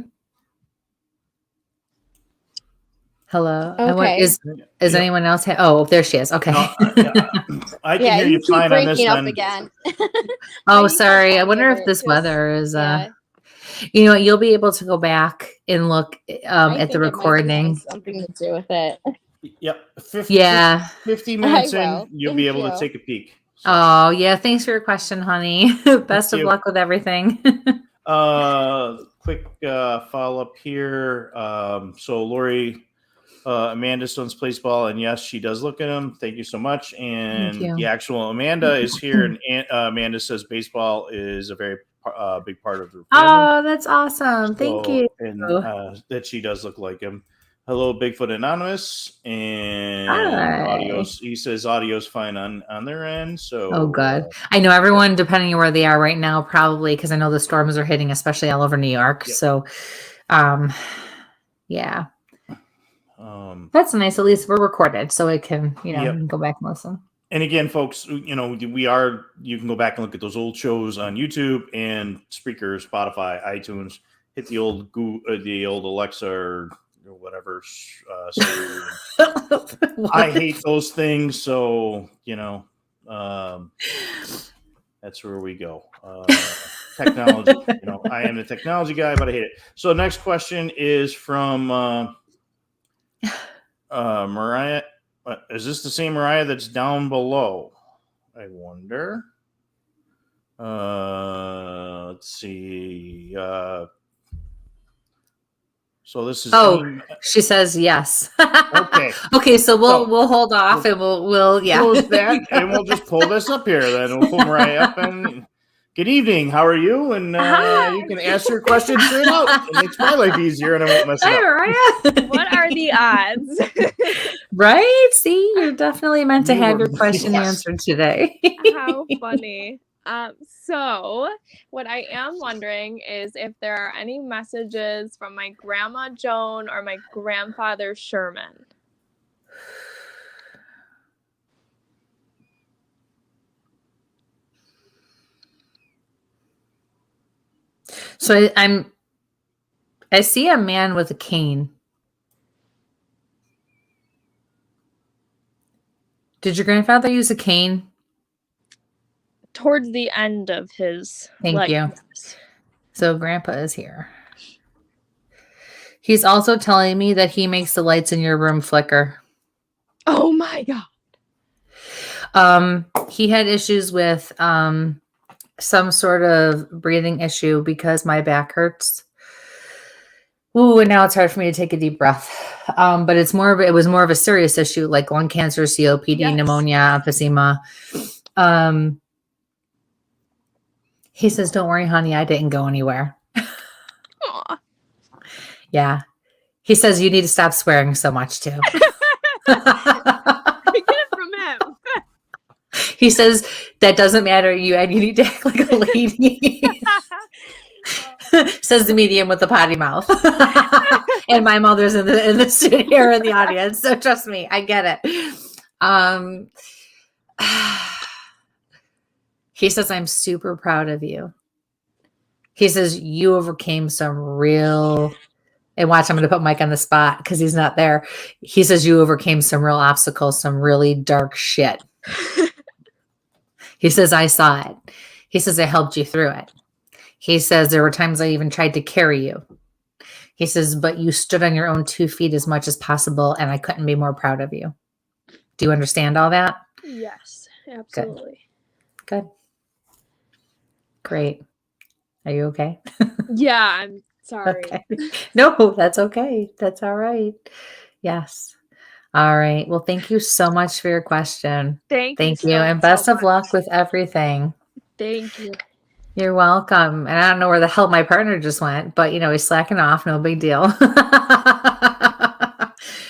Hello. Okay. Is anyone else? Oh, there she is. Okay. No, I can hear you fine on this up end. again. Oh, sorry. I wonder if this weather is. You know, you'll be able to go back and look at the recording. Something to do with it. Yep. 50 minutes in, you'll be able to take a peek. So. Oh, yeah. Thanks for your question, honey. Best of luck with everything. Quick follow-up here. So Lori, Amanda Stone's plays ball, and yes, she does look at him. Thank you so much. And the actual Amanda is here, and Amanda says baseball is a very big part of her family. Oh, that's awesome. Thank you. And that she does look like him. Hello, Bigfoot Anonymous, and audio's. He says audio's fine on their end. So, good. I know everyone, depending on where they are right now, probably because I know the storms are hitting, especially all over New York. Yep. So, yeah, that's nice. At least we're recorded, so it can, you can go back and listen. And again, folks, you can go back and look at those old shows on YouTube and Spreaker, Spotify, iTunes. Hit the old Alexa or whatever. I hate those things, so that's where we go. Technology. I am the technology guy, but I hate it. So next question is from Mariah. Is this the same Mariah that's down below? I wonder. Let's see. So this is. She says yes. Okay. Okay. So we'll hold off and we'll close that and we'll just pull this up here. Then we'll pull Mariah up and. Good evening. How are you? And you can ask your question straight out. It makes my life easier, and I won't mess it up. Mariah. What are the odds? Right? See, you're definitely meant to have your question answered today. How funny. So what I am wondering is if there are any messages from my grandma Joan or my grandfather Sherman. So I see a man with a cane. Did your grandfather use a cane? Towards the end of his Thank you. So Grandpa is here. He's also telling me that he makes the lights in your room flicker. Oh my God. He had issues with some sort of breathing issue because my back hurts. Ooh, and now it's hard for me to take a deep breath. But it was more of a serious issue, like lung cancer, COPD, pneumonia, emphysema. He says, "Don't worry, honey, I didn't go anywhere." Aww. Yeah. He says you need to stop swearing so much too. I get it from him. He says that doesn't matter. You need to act like a lady. Says the medium with the potty mouth. And my mother's in the studio in the audience. So trust me, I get it. He says, "I'm super proud of you." He says, "You overcame some real," and watch, I'm going to put Mike on the spot because he's not there. He says, "You overcame some real obstacles, some really dark shit." He says, "I saw it." He says, "I helped you through it." He says, "There were times I even tried to carry you." He says, "But you stood on your own 2 feet as much as possible, and I couldn't be more proud of you." Do you understand all that? Yes, absolutely. Good. Great. Are you okay? Yeah, I'm sorry. Okay. No, that's okay. That's all right. Yes. All right. Well, thank you so much for your question. Thank you. And best of luck with everything. Thank you. You're welcome. And I don't know where the hell my partner just went, but he's slacking off. No big deal.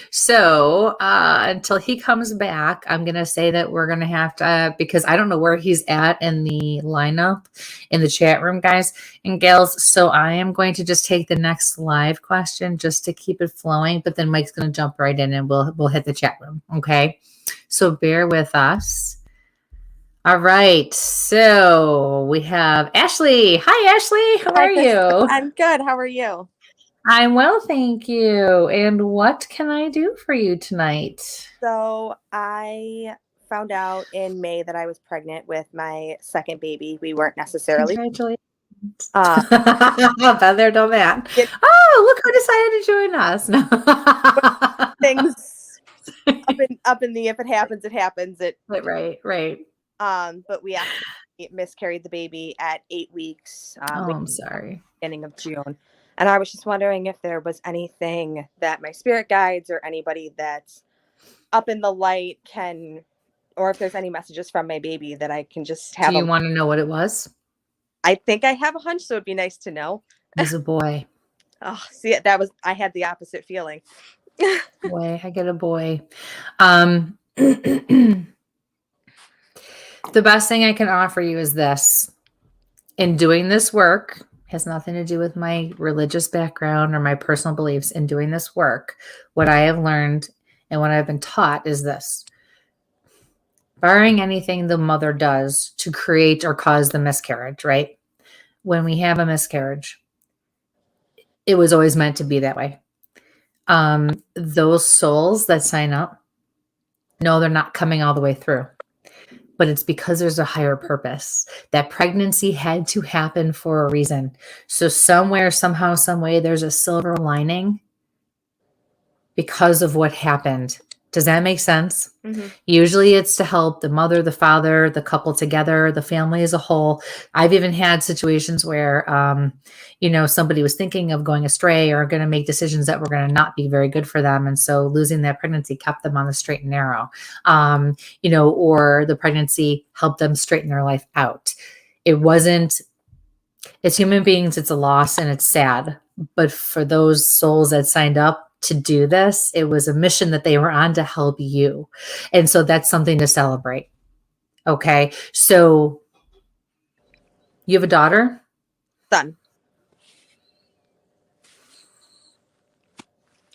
So until he comes back, I'm going to say that we're going to have to, because I don't know where he's at in the lineup in the chat room, guys and gals. So I am going to just take the next live question just to keep it flowing. But then Mike's going to jump right in and we'll hit the chat room. Okay. So bear with us. All right. So we have Ashley. Hi, Ashley. How are you? I'm good. How are you? I'm well, thank you. And what can I do for you tonight? So I found out in May that I was pregnant with my second baby. We weren't necessarily. Congratulations. Been there, done that. It- Oh, look who decided to join us. No. Things up in the if it happens, it happens. Right. But we actually miscarried the baby at 8 weeks. I'm sorry. Beginning of June. And I was just wondering if there was anything that my spirit guides or anybody that's up in the light can, or if there's any messages from my baby that I can just have. Do you want to know what it was? I think I have a hunch, so it'd be nice to know. It was a boy. Oh, see, I had the opposite feeling. Boy, I get a boy. The best thing I can offer you is this. In doing this work, has nothing to do with my religious background or my personal beliefs. In doing this work, what I have learned and what I've been taught is this. Barring anything the mother does to create or cause the miscarriage, right? When we have a miscarriage, it was always meant to be that way. Those souls that sign up, no, they're not coming all the way through. But it's because there's a higher purpose. That pregnancy had to happen for a reason. So somewhere, somehow, some way, there's a silver lining because of what happened. Does that make sense? Mm-hmm. Usually it's to help the mother, the father, the couple together, the family as a whole. I've even had situations where, somebody was thinking of going astray or going to make decisions that were going to not be very good for them. And so losing that pregnancy kept them on the straight and narrow, or the pregnancy helped them straighten their life out. It wasn't, as human beings, it's a loss and it's sad. But for those souls that signed up to do this, it was a mission that they were on to help you. And so that's something to celebrate. Okay. So you have a daughter? Son.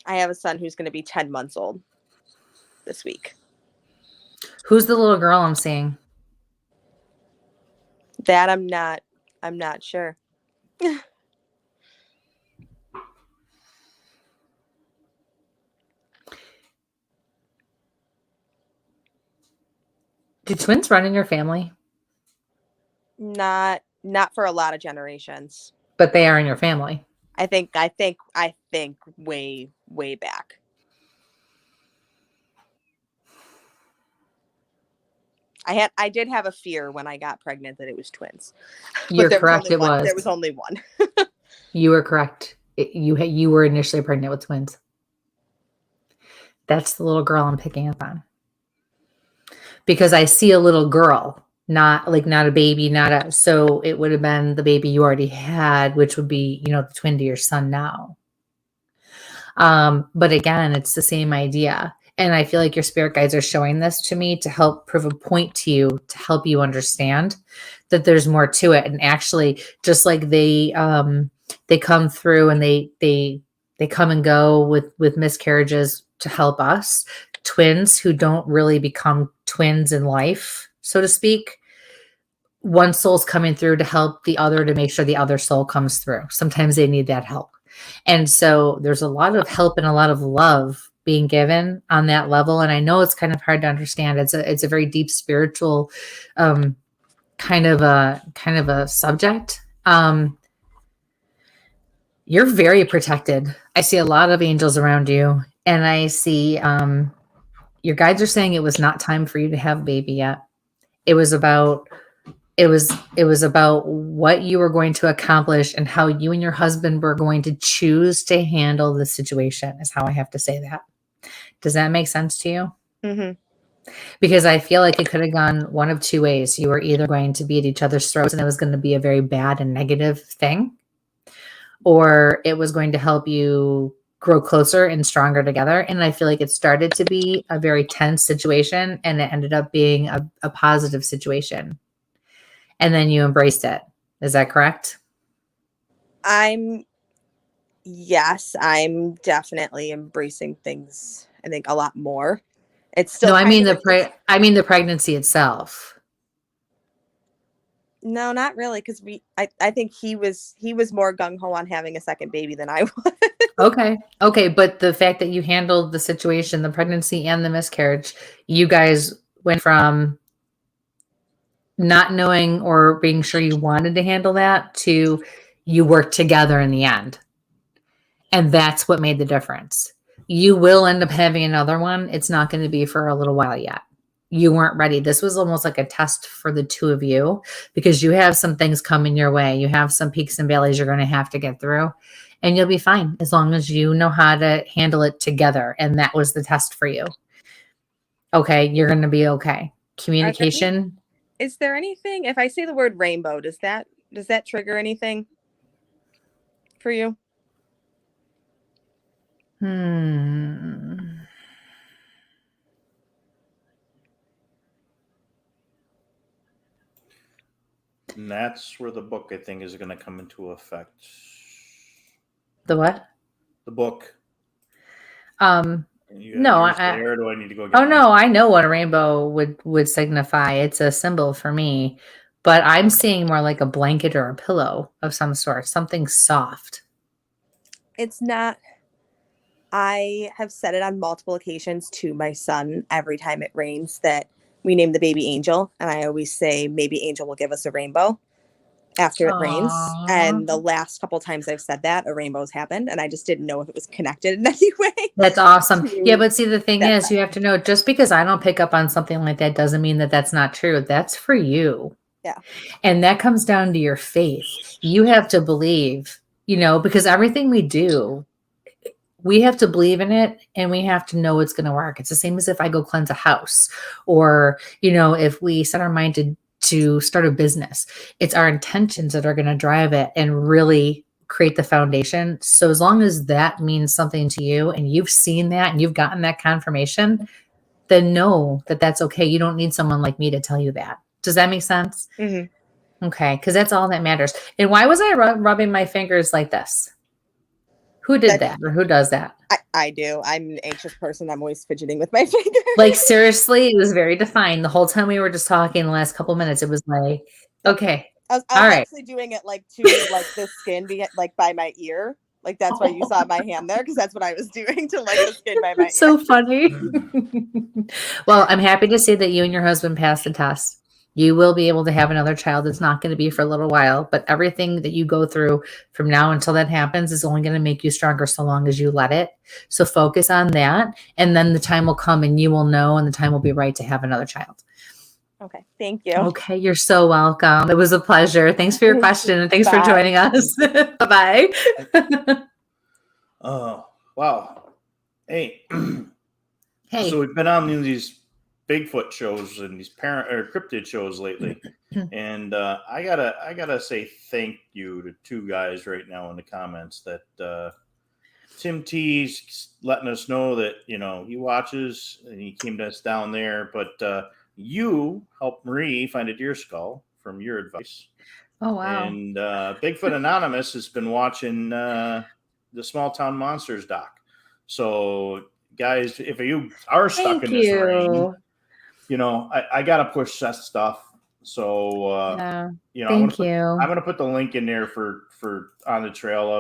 I have a son who's going to be 10 months old this week. Who's the little girl I'm seeing? That I'm not sure. Do twins run in your family? Not for a lot of generations. But they are in your family. I think way back. I did have a fear when I got pregnant that it was twins. You're correct. It was. There was only one. You were correct. You were initially pregnant with twins. That's the little girl I'm picking up on. Because I see a little girl, not a baby, so it would have been the baby you already had, which would be, the twin to your son now. But again, it's the same idea. And I feel like your spirit guides are showing this to me to help prove a point to you, to help you understand that there's more to it. And actually, just like they come through and they come and go with miscarriages to help us, twins who don't really become twins in life, so to speak, one soul's coming through to help the other to make sure the other soul comes through. Sometimes they need that help. And so there's a lot of help and a lot of love being given on that level. And I know it's kind of hard to understand. It's a very deep spiritual kind of a subject. You're very protected. I see a lot of angels around you, and I see your guides are saying it was not time for you to have a baby yet. It was about what you were going to accomplish and how you and your husband were going to choose to handle the situation, is how I have to say that. Does that make sense to you? Mm-hmm. Because I feel like it could have gone one of two ways. You were either going to be at each other's throats and it was going to be a very bad and negative thing, or it was going to help you grow closer and stronger together. And I feel like it started to be a very tense situation and it ended up being a positive situation. And then you embraced it. Is that correct? I'm definitely embracing things, I think, a lot more. It's still. No, I mean the pregnancy itself. No, not really, because I think he was more gung ho on having a second baby than I was. Okay. But the fact that you handled the situation, the pregnancy and the miscarriage, you guys went from not knowing or being sure you wanted to handle that to you worked together in the end. And that's what made the difference. You will end up having another one. It's not going to be for a little while yet. You weren't ready. This was almost like a test for the two of you because you have some things coming your way. You have some peaks and valleys you're going to have to get through, and you'll be fine as long as you know how to handle it together. And that was the test for you. Okay, you're going to be okay. Communication. Is there anything, if I say the word rainbow, does that trigger anything for you? And that's where the book, I think, is going to come into effect. The what? The book. No, or do I need to go? No, I know what a rainbow would signify. It's a symbol for me, but I'm seeing more like a blanket or a pillow of some sort, something soft. It's not. I have said it on multiple occasions to my son every time it rains that we name the baby Angel, and I always say maybe Angel will give us a rainbow after it rains. And the last couple times I've said that, a rainbow's happened, and I just didn't know if it was connected in any way. That's awesome. Yeah, but see, the thing is, you have to know, just because I don't pick up on something like that doesn't mean that that's not true. That's for you. Yeah. And that comes down to your faith. You have to believe, because everything we do, we have to believe in it and we have to know it's going to work. It's the same as if I go cleanse a house or, if we set our mind to start a business, it's our intentions that are going to drive it and really create the foundation. So as long as that means something to you and you've seen that and you've gotten that confirmation, then know that that's okay. You don't need someone like me to tell you that. Does that make sense? Mm-hmm. Okay. Because that's all that matters. And why was I rubbing my fingers like this? Who did that or who does that? I do. I'm an anxious person. I'm always fidgeting with my fingers. Like, seriously, it was very defined. The whole time we were just talking the last couple minutes, it was like, okay. I was actually doing it like to like the skin be like by my ear. Like that's why you saw my hand there, because that's what I was doing to like the skin by my ear. So funny. Well, I'm happy to say that you and your husband passed the test. You will be able to have another child. It's not going to be for a little while, but everything that you go through from now until that happens is only going to make you stronger so long as you let it. So focus on that. And then the time will come and you will know, and the time will be right to have another child. Okay. Thank you. Okay. You're so welcome. It was a pleasure. Thanks for your question and thanks for joining us. Bye-bye. Oh, wow. Hey. Hey. So we've been on these Bigfoot shows and these cryptid shows lately, and I gotta say thank you to two guys right now in the comments that Tim T's letting us know that he watches and he came to us down there, but you helped Marie find a deer skull from your advice. Oh wow! And Bigfoot Anonymous has been watching the Small Town Monsters doc. So guys, if you are stuck in this ring, I got to push that stuff. So, thank you. I'm going to put the link in there for On the Trail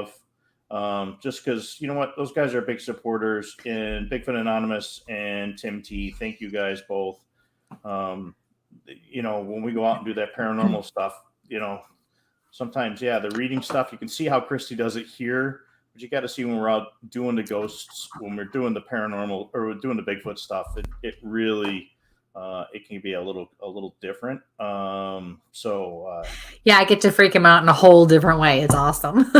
of, just because, you know what, those guys are big supporters in Bigfoot Anonymous and Tim T. Thank you guys both. When we go out and do that paranormal stuff, sometimes, the reading stuff, you can see how Kristie does it here, but you got to see when we're out doing the ghosts, when we're doing the paranormal or we're doing the Bigfoot stuff, it really, it can be a little different. I get to freak him out in a whole different way. It's awesome.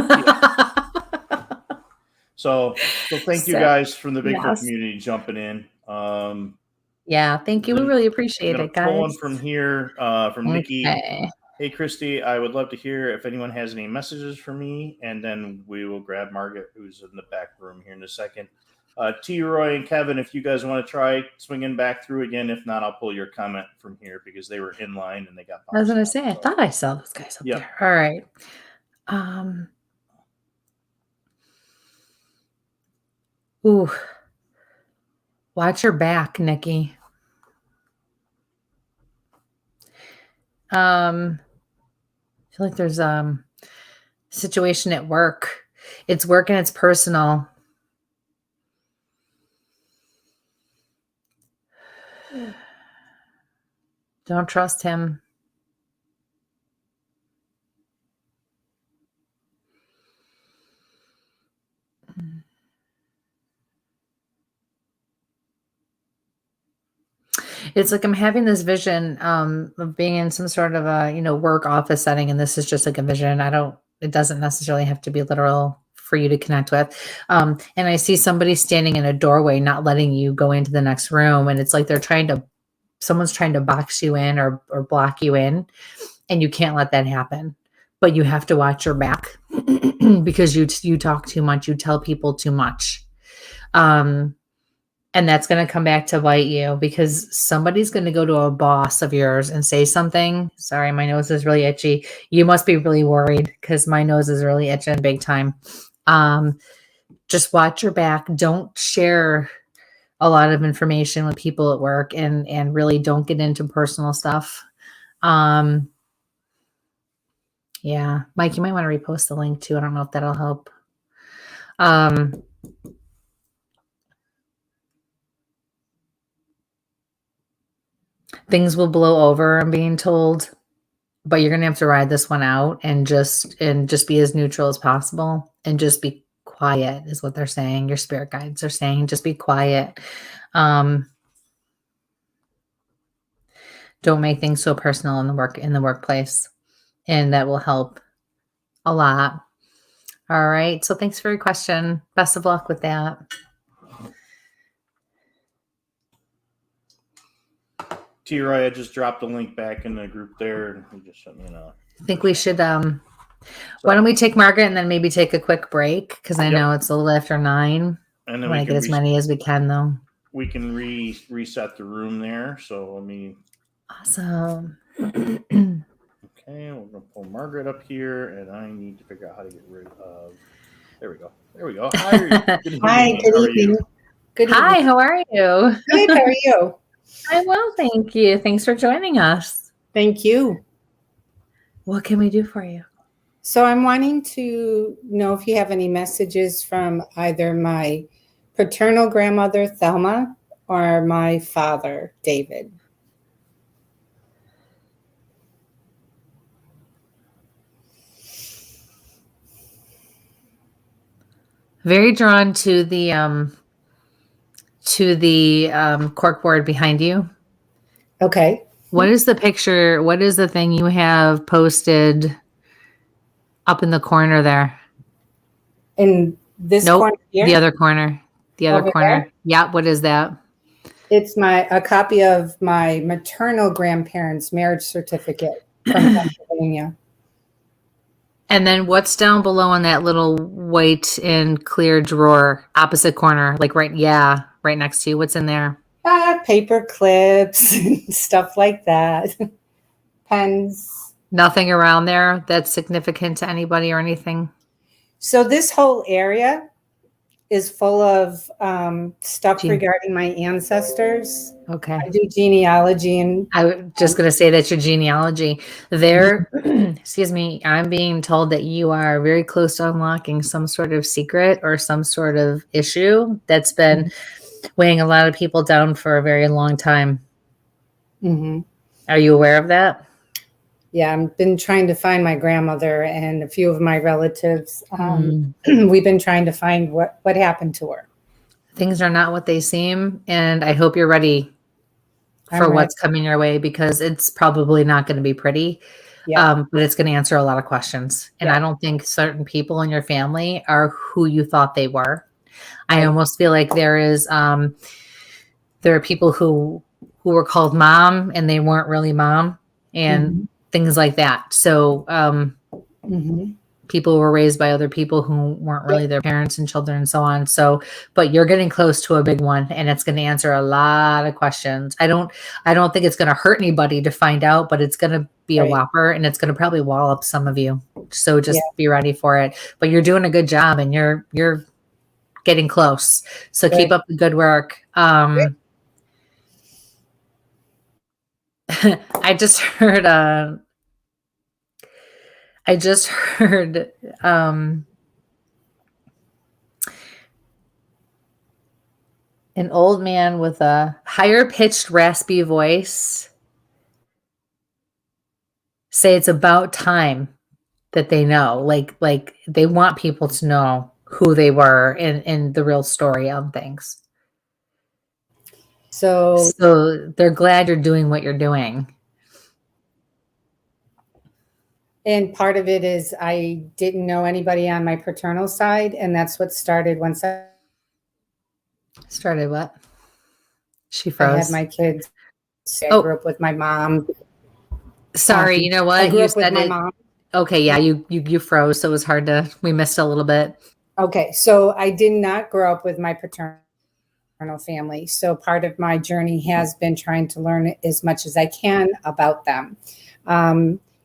So thank you guys from the Bigfoot community jumping in. Thank you. We really appreciate it, guys. One from here, from Nikki. Hey, Kristie, I would love to hear if anyone has any messages for me, and then we will grab Margaret, who's in the back room here in a second. T. Roy and Kevin, if you guys want to try swinging back through again, if not, I'll pull your comment from here because they were in line and they got. I was going to say, I thought I saw those guys up there. All right. Ooh. Watch your back, Nikki. I feel like there's a situation at work. It's work and it's personal. Don't trust him. It's like I'm having this vision of being in some sort of a, work office setting, and this is just like a vision. It doesn't necessarily have to be literal for you to connect with. And I see somebody standing in a doorway, not letting you go into the next room. And it's like someone's trying to box you in or block you in, and you can't let that happen. But you have to watch your back because you talk too much. You tell people too much. And that's going to come back to bite you because somebody's going to go to a boss of yours and say something. Sorry, my nose is really itchy. You must be really worried because my nose is really itching big time. Just watch your back. Don't share a lot of information with people at work and really don't get into personal stuff. Yeah, Mike, you might want to repost the link too. I don't know if that'll help. Things will blow over, I'm being told, but you're gonna have to ride this one out and just be as neutral as possible and just be quiet is what they're saying. Your spirit guides are saying just be quiet. Don't make things so personal in the workplace, and that will help a lot. All right. So thanks for your question. Best of luck with that. T-Roy, I just dropped the link back in the group there. You just sent me I think we should why don't we take Margaret and then maybe take a quick break because I know it's a little after 9. And then I want to get as many as we can though. We can reset the room there. So let me. Awesome. Okay, we're gonna pull Margaret up here, and I need to figure out how to get rid of. There we go. Hi. Good evening. Hi. Good evening. Good evening. Hi. How are you? Good. How are you? I'm well, thank you. Thanks for joining us. Thank you. What can we do for you? So I'm wanting to know if you have any messages from either my paternal grandmother, Thelma, or my father, David. Very drawn to the corkboard behind you. Okay. What is the picture? What is the thing you have posted up in the corner there? In this corner here? The other corner. The other Over corner. there? Yeah, what is that? It's a copy of my maternal grandparents' marriage certificate from Pennsylvania. And then what's down below in that little white and clear drawer, opposite corner, like right next to you? What's in there? Paper clips and stuff like that. Pens. Nothing around there that's significant to anybody or anything? So this whole area is full of stuff regarding my ancestors. Okay. I do genealogy, and I was just going to say that's your genealogy. There, excuse me, I'm being told that you are very close to unlocking some sort of secret or some sort of issue that's been weighing a lot of people down for a very long time. Mm-hmm. Are you aware of that? Yeah, I've been trying to find my grandmother and a few of my relatives. We've been trying to find what happened to her. Things are not what they seem, and I hope you're ready for what's coming your way because it's probably not going to be pretty, but it's going to answer a lot of questions. And I don't think certain people in your family are who you thought they were. I almost feel like there are people who were called mom and they weren't really mom, and things like that. So people were raised by other people who weren't really their parents and children and so on. So, but you're getting close to a big one, and it's going to answer a lot of questions. I don't think it's going to hurt anybody to find out, but it's going to be a whopper, and it's going to probably wallop some of you. So just be ready for it. But you're doing a good job, and you're getting close. So keep up the good work. I just heard An old man with a higher pitched, raspy voice say it's about time that they know. Like they want people to know who they were and the real story of things. So they're glad you're doing what you're doing. And part of it is I didn't know anybody on my paternal side, and that's what started once I started what? She I froze. had my kids. I grew up with my mom. Sorry, you know what? I grew You up with said my it. mom. Okay, yeah, you froze, so it was hard to. We missed a little bit. Okay, so I did not grow up with my paternal family. So part of my journey has been trying to learn as much as I can about them.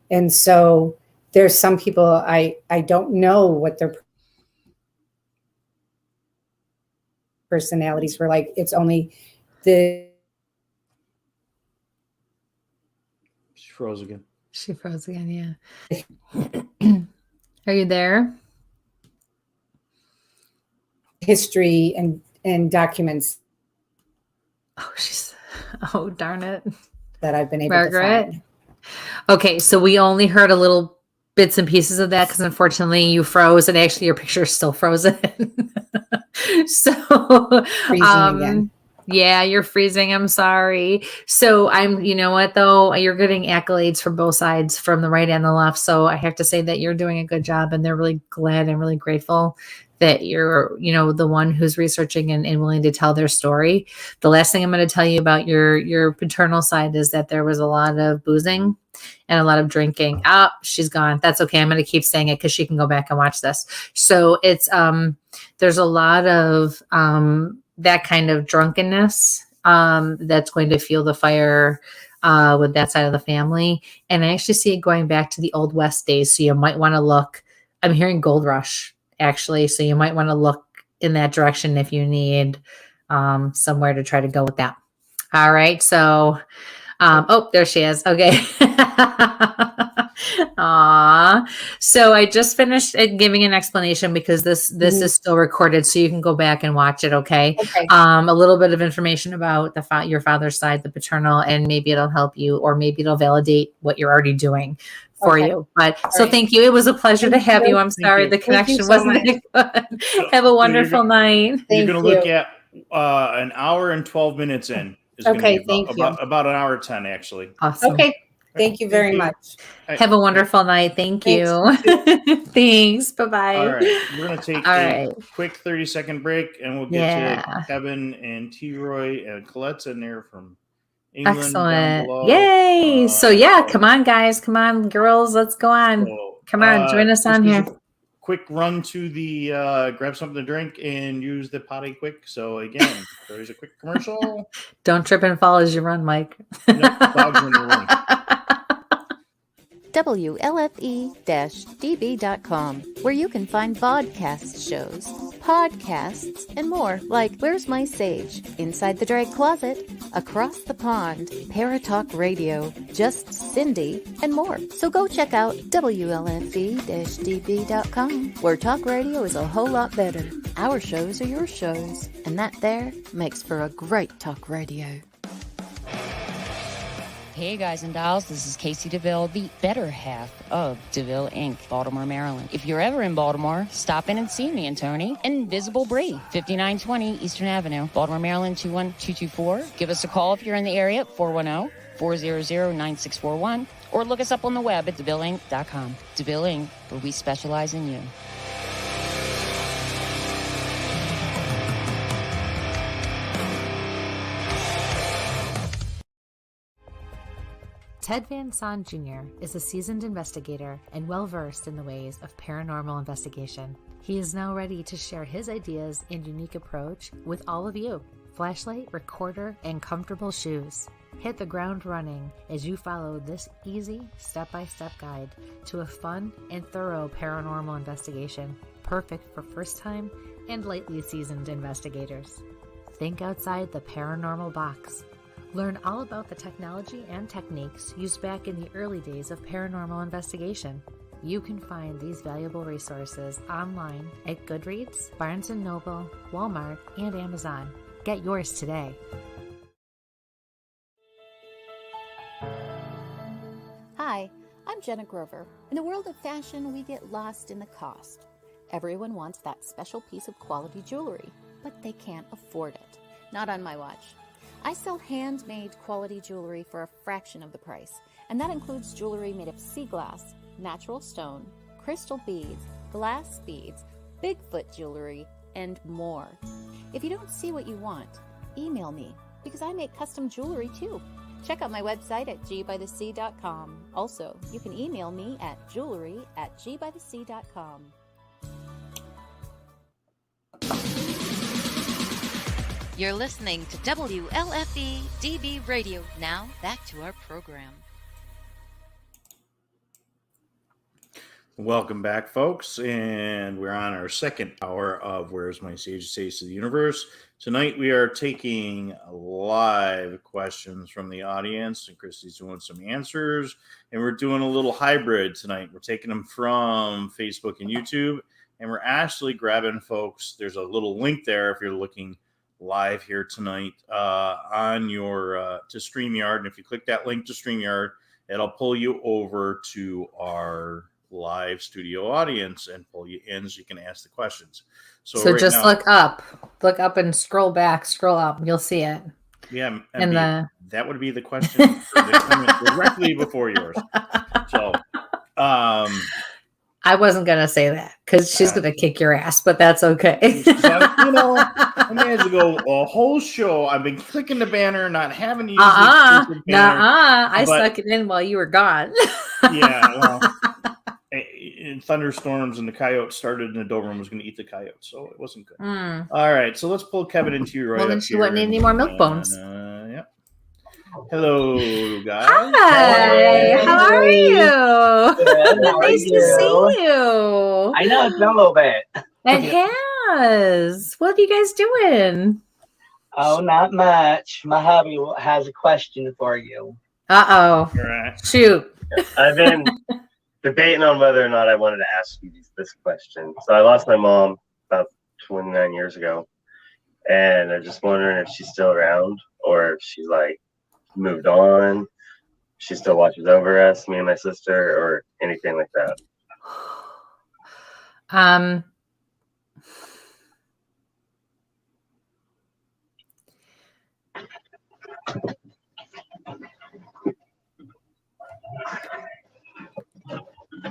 And so there's some people I don't know what their personalities were like. It's only the. She froze again. She froze again, yeah. Are you there? History and documents. Oh, darn it. That I've been able Margaret? to find. Okay, so we only heard a little bits and pieces of that because unfortunately you froze and actually your picture is still frozen. So again. Yeah, you're freezing. I'm sorry. So you know what though? You're getting accolades from both sides, from the right and the left. So I have to say that you're doing a good job and they're really glad and really grateful that you're, the one who's researching and willing to tell their story. The last thing I'm going to tell you about your paternal side is that there was a lot of boozing and a lot of drinking. She's gone. That's okay. I'm going to keep saying it because she can go back and watch this. So it's, there's a lot of, that kind of drunkenness, that's going to fuel the fire, with that side of the family. And I actually see it going back to the Old West days. So you might want to look, I'm hearing Gold Rush actually. So you might want to look in that direction if you need, somewhere to try to go with that. All right. So, there she is. Okay. Aw. So I just finished giving an explanation because this is still recorded, so you can go back and watch it. Okay. A little bit of information about your father's side, the paternal, and maybe it'll help you, or maybe it'll validate what you're already doing for you. But thank you. It was a pleasure to have you. I'm sorry the connection wasn't that good. Have a wonderful night. You're going to look at an hour and 12 minutes in. Okay, thank you. About an hour 10, actually. Awesome. Okay. Thank you very much. Have a wonderful night. Thank you. Thanks. Bye-bye. All right. We're going to take a quick 30-second break, and we'll get to Kevin and T-Roy and Colette's in there from England. Excellent. Yay. So, come on, guys. Come on, girls. Let's go on. Come on. Join us on here. Quick run to the grab something to drink and use the potty quick. So again, there's a quick commercial. Don't trip and fall as you run, Mike. Dogs in the room. WLFE-DB.com, where you can find vodcast shows, podcasts, and more like Where's My Sage, Inside the Drag Closet, Across the Pond, Paratalk Radio, Just Cindy, and more. So go check out WLFE-DB.com, where talk radio is a whole lot better. Our shows are your shows, and that there makes for a great talk radio. Hey guys and dolls, this is Casey DeVille, the better half of DeVille Inc., Baltimore, Maryland. If you're ever in Baltimore, stop in and see me and Tony. Invisible Brie, 5920 Eastern Avenue, Baltimore, Maryland, 21224. Give us a call if you're in the area, 410-400-9641, or look us up on the web at DeVilleInc.com. DeVille Inc., where we specialize in you. Ted Van Son Jr. is a seasoned investigator and well-versed in the ways of paranormal investigation. He is now ready to share his ideas and unique approach with all of you. Flashlight, recorder, and comfortable shoes. Hit the ground running as you follow this easy step-by-step guide to a fun and thorough paranormal investigation, perfect for first-time and lightly seasoned investigators. Think outside the paranormal box. Learn all about the technology and techniques used back in the early days of paranormal investigation. You can find these valuable resources online at Goodreads, Barnes & Noble, Walmart, and Amazon. Get yours today. Hi, I'm Jenna Grover. In the world of fashion, we get lost in the cost. Everyone wants that special piece of quality jewelry, but they can't afford it. Not on my watch. I sell handmade quality jewelry for a fraction of the price, and that includes jewelry made of sea glass, natural stone, crystal beads, glass beads, Bigfoot jewelry, and more. If you don't see what you want, email me, because I make custom jewelry too. Check out my website at gbythesea.com. Also, you can email me at jewelry@gbythesea.com. You're listening to WLFE DB Radio. Now, back to our program. Welcome back, folks, and we're on our second hour of Where's My Sage? Sage of the Universe. Tonight we are taking live questions from the audience, and Kristie's doing some answers, and we're doing a little hybrid tonight. We're taking them from Facebook and YouTube, and we're actually grabbing folks. There's a little link there if you're looking live here tonight on your to StreamYard, and if you click that link to StreamYard, it'll pull you over to our live studio audience and pull you in so you can ask the questions. So right just now, look up and scroll up. You'll see it. Yeah, and that would be the question coming directly before yours. So, I wasn't gonna say that because she's gonna kick your ass, but that's okay. I managed to go a whole show. I've been clicking the banner, not having to use the banner. I stuck it in while you were gone. Yeah, well, in thunderstorms and the coyote started and the Doberman was going to eat the coyote, so it wasn't good. All right, so let's pull Kevin into you right well, then up she here. wouldn't need any more milk bones. Yeah. Hello, guys. Hi, how are you? Good. Nice to see you. I know, it's been a little bit. It has. What are you guys doing? Oh, not much. My hubby has a question for you. Uh-oh. Right. Shoot. I've been debating on whether or not I wanted to ask you this question. So I lost my mom about 29 years ago, and I'm just wondering if she's still around or if she's like moved on. She still watches over us, me and my sister, or anything like that.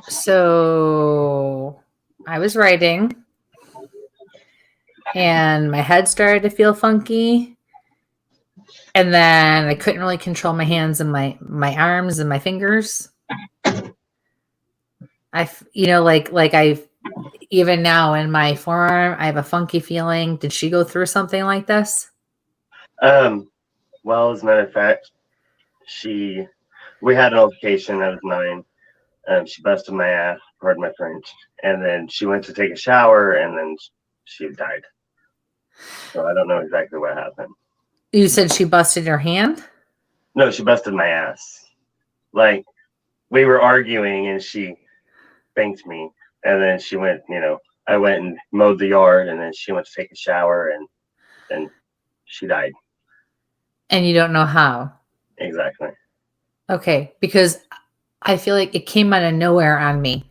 So I was writing and my head started to feel funky. And then I couldn't really control my hands and my arms and my fingers. Even now in my forearm, I have a funky feeling. Did she go through something like this? Well, as a matter of fact, we had an altercation. I was 9. She busted my ass, pardon my French, and then she went to take a shower, and then she died. So I don't know exactly what happened. You said she busted your hand? No, she busted my ass. Like, we were arguing, and she spanked me, and then she went, I went and mowed the yard, and then she went to take a shower, and then she died. And you don't know how? Exactly. Okay, because I feel like it came out of nowhere on me.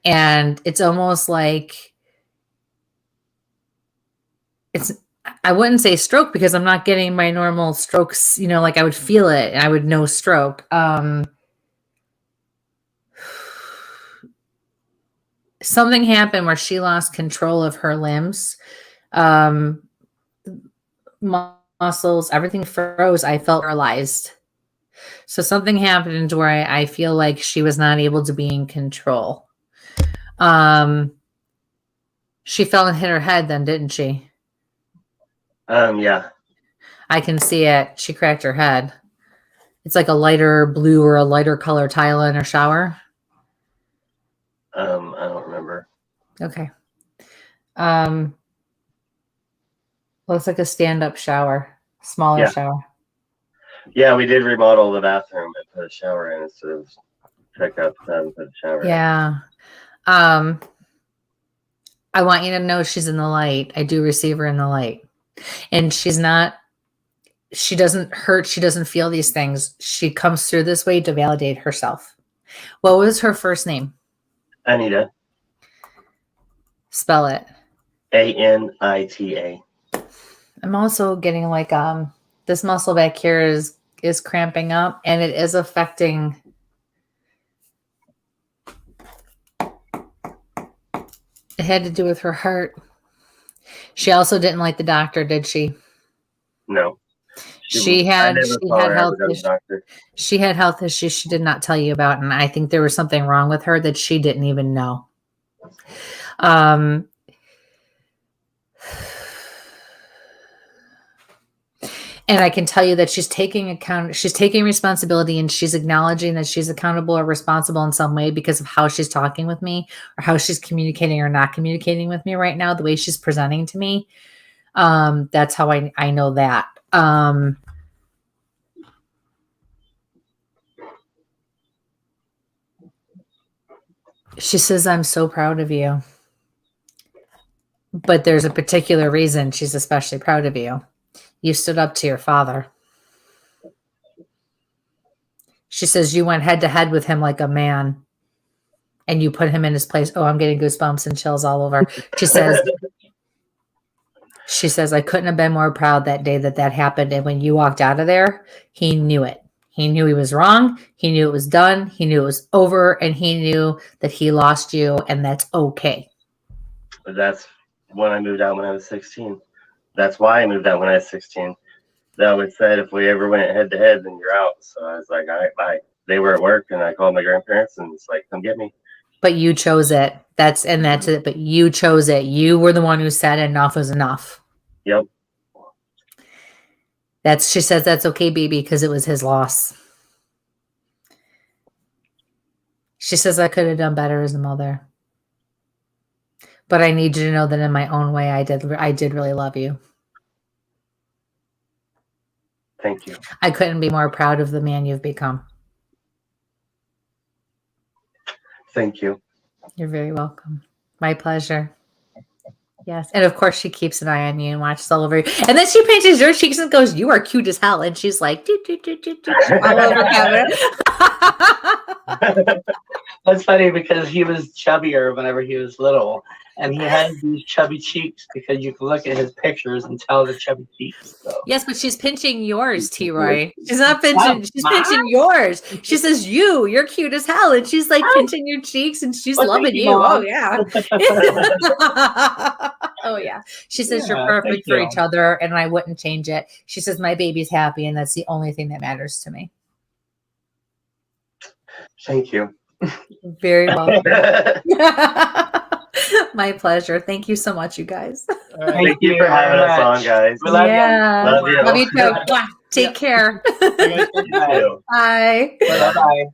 And it's almost like I wouldn't say stroke because I'm not getting my normal strokes, like I would feel it and I would know stroke. Something happened where she lost control of her limbs. Muscles, everything froze. I felt paralyzed. So something happened where I feel like she was not able to be in control. She fell and hit her head then, didn't she? Yeah. I can see it. She cracked her head. It's like a lighter blue or a lighter color tile in her shower. I don't remember. Okay. Looks like a stand-up shower, smaller shower. Yeah, we did remodel the bathroom and put a shower in instead of check up and put a shower in. Yeah. I want you to know she's in the light. I do receive her in the light. And she doesn't hurt. She doesn't feel these things. She comes through this way to validate herself. What was her first name? Anita. Spell it. Anita. I'm also getting like this muscle back here is cramping up, and it is affecting. It had to do with her heart. She also didn't like the doctor, did she? No. She had health issues. She had health issues she did not tell you about, and I think there was something wrong with her that she didn't even know. And I can tell you that she's taking responsibility, and she's acknowledging that she's accountable or responsible in some way because of how she's talking with me or how she's communicating or not communicating with me right now, the way she's presenting to me. That's how I know that. She says, I'm so proud of you. But there's a particular reason she's especially proud of you. You stood up to your father. She says you went head to head with him like a man, and you put him in his place. Oh, I'm getting goosebumps and chills all over. She says, I couldn't have been more proud that day that happened. And when you walked out of there, he knew it. He knew he was wrong. He knew it was done. He knew it was over, and he knew that he lost you, and that's okay. That's when I moved out when I was 16. That's why I moved out when I was 16. That would said if we ever went head to head, then you're out. So I was like, all right, bye. They were at work, and I called my grandparents, and it's like, come get me. But you chose it. That's it. But you chose it. You were the one who said enough was enough. Yep. She says that's okay, baby, because it was his loss. She says I could have done better as a mother. But I need you to know that in my own way, I did really love you. Thank you. I couldn't be more proud of the man you've become. Thank you. You're very welcome. My pleasure. Yes. And of course, she keeps an eye on you and watches all over you. And then she pinches your cheeks and goes, you are cute as hell. And she's like, all over camera. That's funny because he was chubbier whenever he was little. And he had these chubby cheeks because you can look at his pictures and tell the chubby cheeks. So. Yes, but she's pinching yours, T-Roy. She's not pinching. She's pinching yours. She says, you're cute as hell. And she's like pinching your cheeks and she's loving you. Oh, yeah. Oh, yeah. She says you're perfect for each other and I wouldn't change it. She says my baby's happy and that's the only thing that matters to me. Thank you. Very welcome. My pleasure. Thank you so much, you guys. Thank you for having us on, guys. We love you. Love you. Love you too. Take care. Bye. Bye-bye.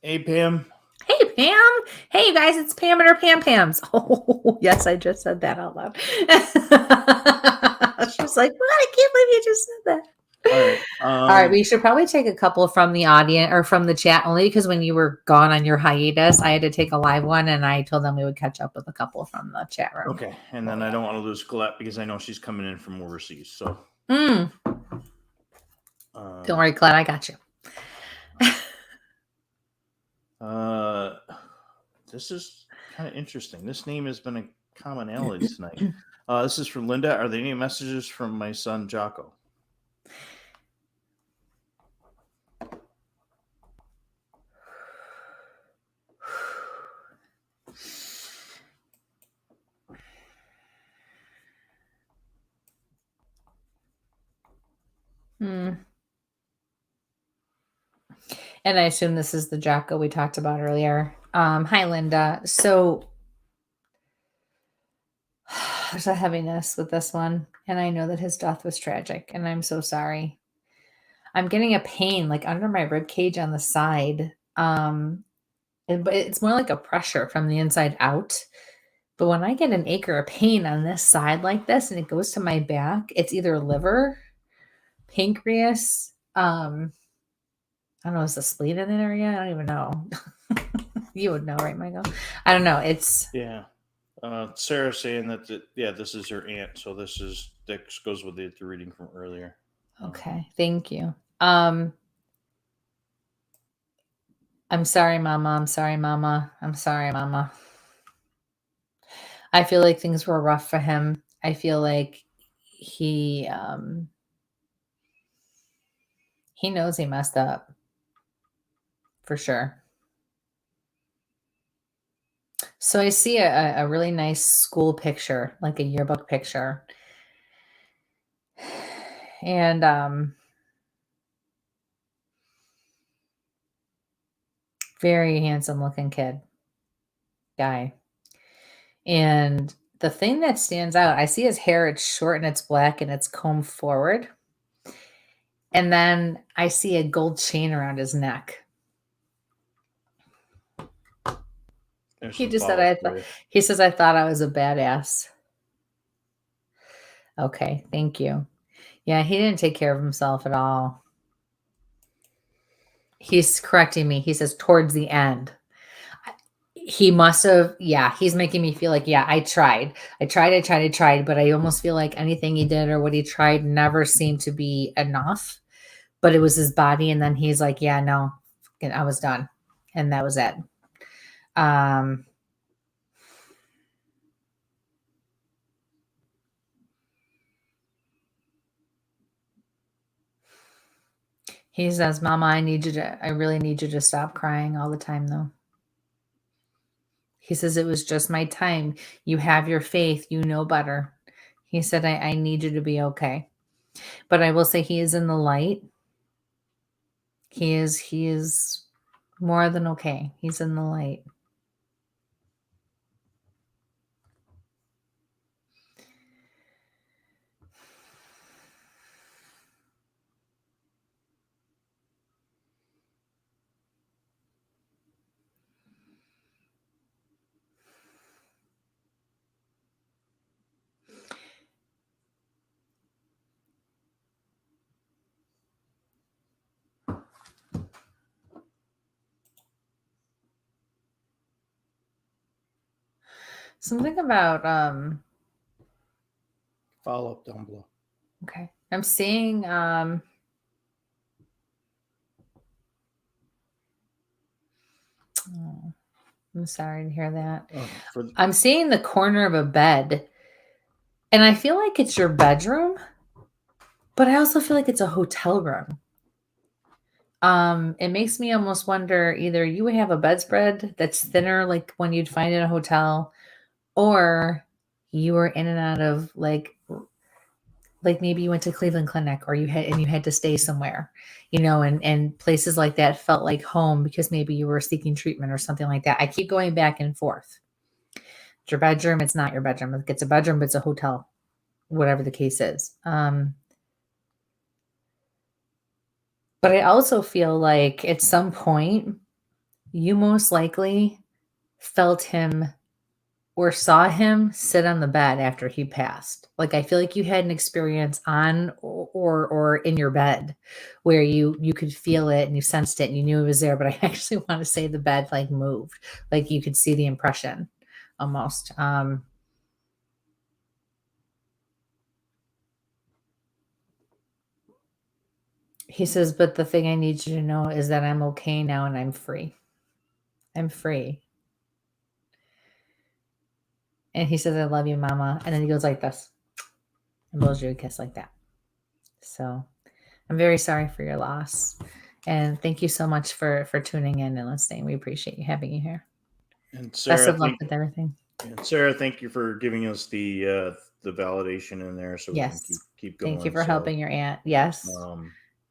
Hey, Pam. Hey, Pam. Hey, you guys. It's Pam and her Pam Pams. Oh, yes. I just said that out loud. She was like, what? I can't believe you just said that. All right. We should probably take a couple from the audience or from the chat only because when you were gone on your hiatus, I had to take a live one and I told them we would catch up with a couple from the chat room. Okay. And then I don't want to lose Colette because I know she's coming in from overseas. So don't worry, Colette, I got you. This is kind of interesting. This name has been a commonality tonight. This is from Linda. Are there any messages from my son Jocko? And I assume this is the Jocko we talked about earlier. Hi, Linda. So there's a heaviness with this one. And I know that his death was tragic. And I'm so sorry. I'm getting a pain like under my rib cage on the side. But it's more like a pressure from the inside out. But when I get an ache or a pain on this side like this and it goes to my back, it's either liver, pancreas, I don't know, is the spleen in that area? I don't even know. You would know, right, Michael? I don't know. It's yeah. Sarah saying that this is her aunt, so this goes with the reading from earlier. Okay, thank you. I'm sorry, Mama. I'm sorry, Mama. I'm sorry, Mama. I feel like things were rough for him. I feel like he knows he messed up for sure. So I see a really nice school picture, like a yearbook picture. And very handsome looking guy. And the thing that stands out, I see his hair, it's short and it's black and it's combed forward. And then I see a gold chain around his neck. He just said, he says, I thought I was a badass. Okay, thank you. Yeah, he didn't take care of himself at all. He's correcting me. He says towards the end. He must have, he's making me feel like, I tried, but I almost feel like anything he did or what he tried never seemed to be enough, but it was his body. And then he's like, no, I was done. And that was it. He says, Mama, I really need you to stop crying all the time though. He says, it was just my time. You have your faith. You know better. He said, I need you to be okay. But I will say he is in the light. He is more than okay. He's in the light. Something about follow up down below. Okay. I'm seeing oh, I'm sorry to hear that. I'm seeing the corner of a bed and I feel like it's your bedroom, but I also feel like it's a hotel room. It makes me almost wonder either you would have a bedspread that's thinner, like when you'd find in a hotel, or you were in and out of like maybe you went to Cleveland Clinic or you had to stay somewhere, and places like that felt like home because maybe you were seeking treatment or something like that. I keep going back and forth. It's your bedroom. It's not your bedroom. It's a bedroom, but it's a hotel, whatever the case is. But I also feel like at some point you most likely felt him or saw him sit on the bed after he passed. Like, I feel like you had an experience on or in your bed where you could feel it and you sensed it and you knew it was there. But I actually want to say the bed like moved, like you could see the impression almost. He says, but the thing I need you to know is that I'm okay now and I'm free. I'm free. And he says, I love you, Mama. And then he goes like this and blows you a kiss like that. So I'm very sorry for your loss. And thank you so much for tuning in and listening. We appreciate you having you here. And Sarah, best of luck with everything. And Sarah, thank you for giving us the validation in there so we can keep going. Thank you for helping your aunt. Yes.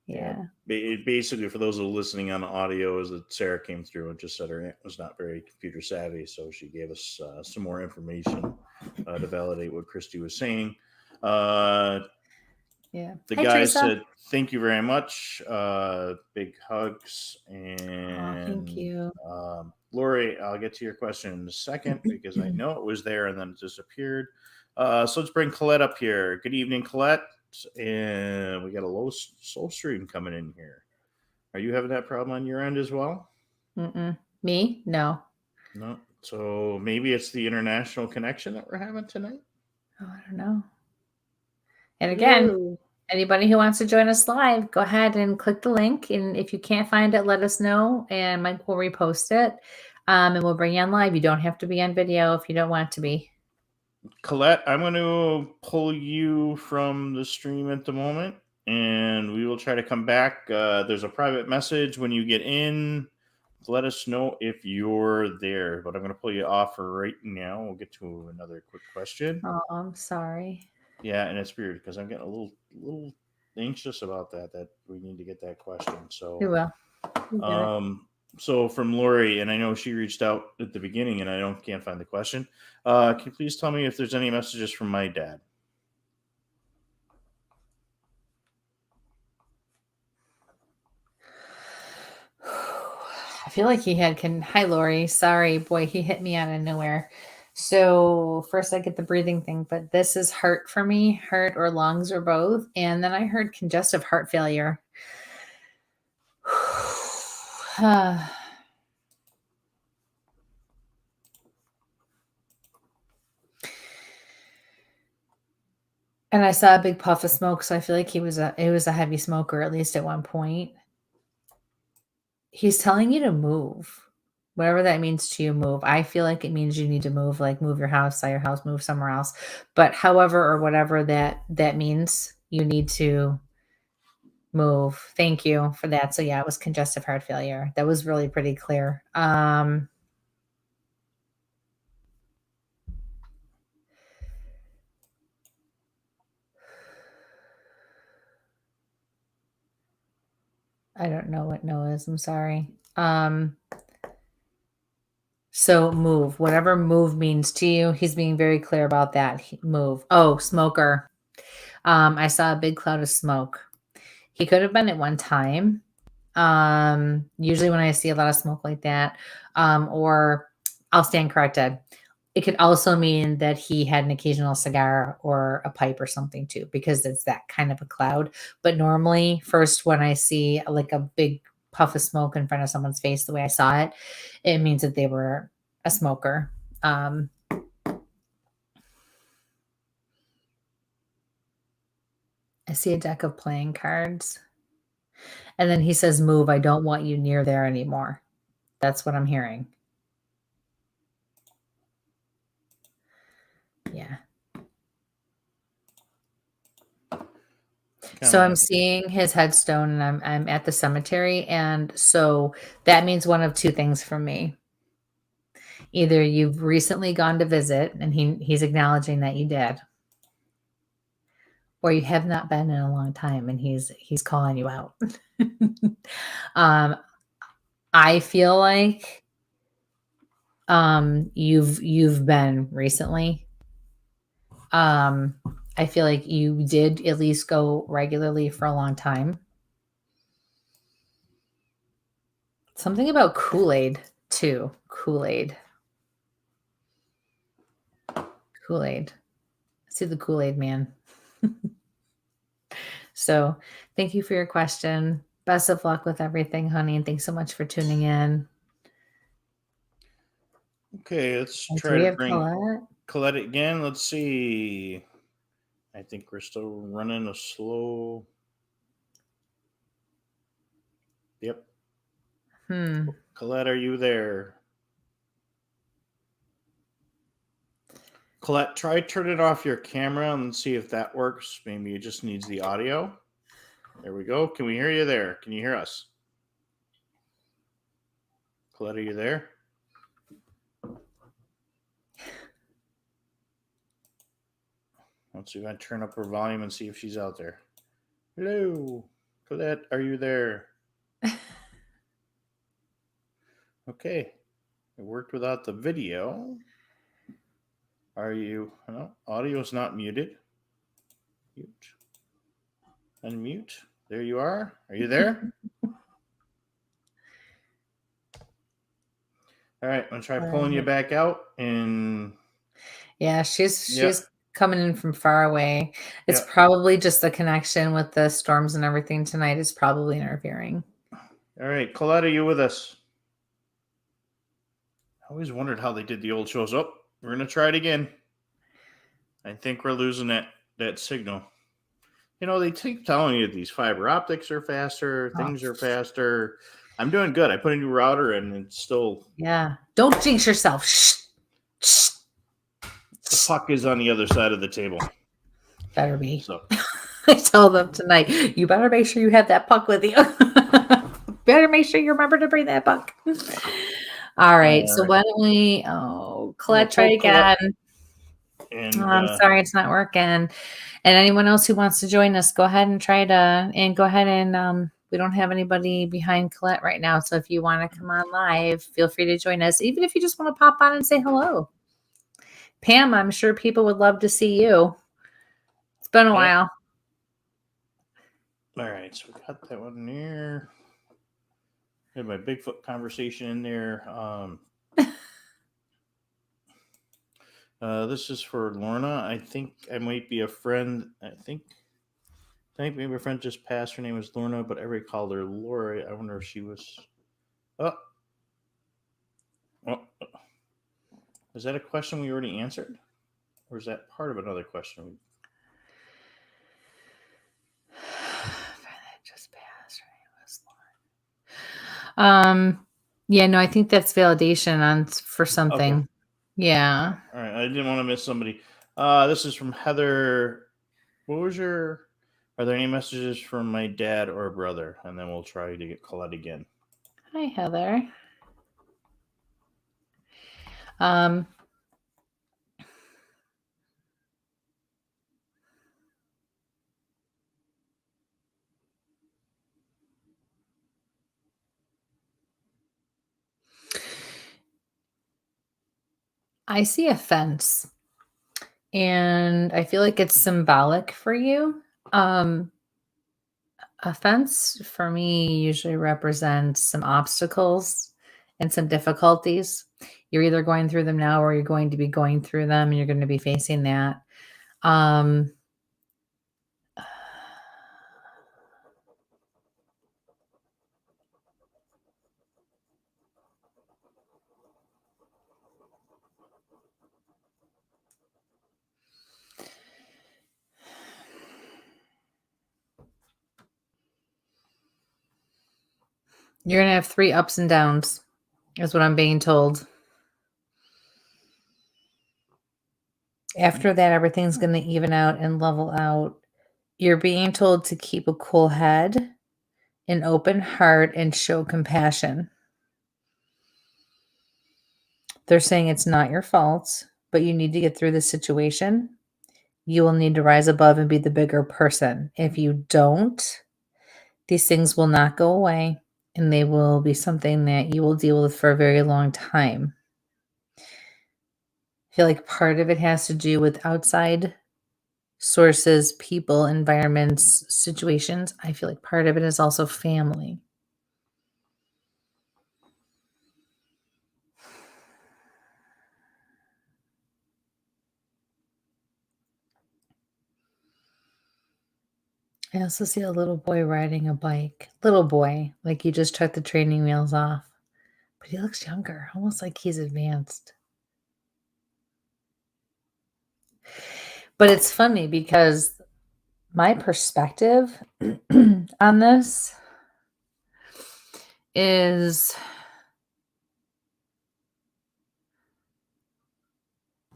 Yeah. Basically, for those who are listening on the audio, is that Sarah came through and just said her aunt was not very computer savvy, so she gave us some more information to validate what Kristie was saying. The guys said thank you very much. Big hugs and thank you. Lori, I'll get to your question in a second because I know it was there and then it disappeared. So let's bring Colette up here. Good evening, Colette. And we got a low soul stream coming in here. Are you having that problem on your end as well? Me? No. No. So maybe it's the international connection that we're having tonight. Oh, I don't know. And again, anybody who wants to join us live, go ahead and click the link. And if you can't find it, let us know, and Mike will repost it. And we'll bring you on live. You don't have to be on video if you don't want to be. Colette, I'm going to pull you from the stream at the moment, and we will try to come back. There's a private message when you get in. Let us know if you're there, but I'm going to pull you off for right now. We'll get to another quick question. Oh, I'm sorry. Yeah, and it's weird because I'm getting a little anxious about that we need to get that question. So You will. So from Lori, and I know she reached out at the beginning, and I can't find the question. Can you please tell me if there's any messages from my dad? I feel like he had hi, Lori. Sorry, boy, he hit me out of nowhere. So first I get the breathing thing, but this is heart for me, heart or lungs or both. And then I heard congestive heart failure. And I saw a big puff of smoke, so I feel like he was a heavy smoker, at least at one point. He's telling you to move. Whatever that means to you, move. I feel like it means you need to move, like move your house, sell your house, move somewhere else. But however or whatever that means, you need to move. Thank you for that. So yeah, it was congestive heart failure. That was really pretty clear. I don't know what no is. I'm sorry. So move, whatever move means to you. He's being very clear about that. Move. Oh, smoker. I saw a big cloud of smoke. He could have been at one time. Usually when I see a lot of smoke like that, or I'll stand corrected. It could also mean that he had an occasional cigar or a pipe or something too, because it's that kind of a cloud. But normally first when I see like a big puff of smoke in front of someone's face, the way I saw it, it means that they were a smoker. I see a deck of playing cards. And then he says, move. I don't want you near there anymore. That's what I'm hearing. Yeah. So I'm seeing his headstone, and I'm at the cemetery. And so that means one of two things for me. Either you've recently gone to visit, and he's acknowledging that you did, or you have not been in a long time, and he's calling you out. I feel like you've been recently. I feel like you did at least go regularly for a long time. Something about Kool-Aid too. Kool-Aid. See the Kool-Aid man. So thank you for your question. Best of luck with everything, honey. And thanks so much for tuning in. Okay, let's try to bring Colette again. Let's see. I think we're still running a slow. Yep. Colette, are you there? Colette, try turning off your camera and see if that works. Maybe it just needs the audio. There we go. Can we hear you there? Can you hear us? Colette, are you there? Let's see if I turn up her volume and see if she's out there. Hello, Colette, are you there? Okay, it worked without the video. Are you? No, audio's not muted. Mute. Unmute. There you are. Are you there? All right, I'm gonna try pulling you back out. And yeah, she's coming in from far away. It's probably just the connection with the storms and everything tonight is probably interfering. All right, Colette, are you with us? always wondered how they did the old shows. Oh, we're going to try it again. I think we're losing that signal. They keep telling you these fiber optics are faster, things are faster. I'm doing good. I put a new router and it's still... Yeah. Don't jinx yourself. Shh. Shh. The puck is on the other side of the table. Better be. So. I tell them tonight, you better make sure you have that puck with you. Better make sure you remember to bring that puck. All right. So why don't we... Oh, Colette, try again. And, I'm sorry it's not working. And anyone else who wants to join us, go ahead and try to... And go ahead and... we don't have anybody behind Colette right now. So if you want to come on live, feel free to join us. Even if you just want to pop on and say hello. Pam, I'm sure people would love to see you. It's been a while. All right. So we got that one there. I had my Bigfoot conversation in there. This is for Lorna. I think I might be a friend. I think maybe a friend just passed. Her name was Lorna, but everybody called her Lori. I wonder if she was... Oh. Is that a question we already answered? Or is that part of another question? Just passed. Yeah, no, I think that's validation for something. Okay. Yeah. All right. I didn't want to miss somebody. This is from Heather. Are there any messages from my dad or brother? And then we'll try to get Colette again. Hi, Heather. I see a fence, and I feel like it's symbolic for you. A fence for me usually represents some obstacles and some difficulties. You're either going through them now or you're going to be going through them and you're going to be facing that. You're going to have 3 ups and downs, is what I'm being told. After that, everything's going to even out and level out. You're being told to keep a cool head, an open heart, and show compassion. They're saying it's not your fault, but you need to get through the situation. You will need to rise above and be the bigger person. If you don't, these things will not go away. And they will be something that you will deal with for a very long time. I feel like part of it has to do with outside sources, people, environments, situations. I feel like part of it is also family. I also see a little boy riding a bike. Little boy, like you just took the training wheels off. But he looks younger, almost like he's advanced. But it's funny because my perspective on this is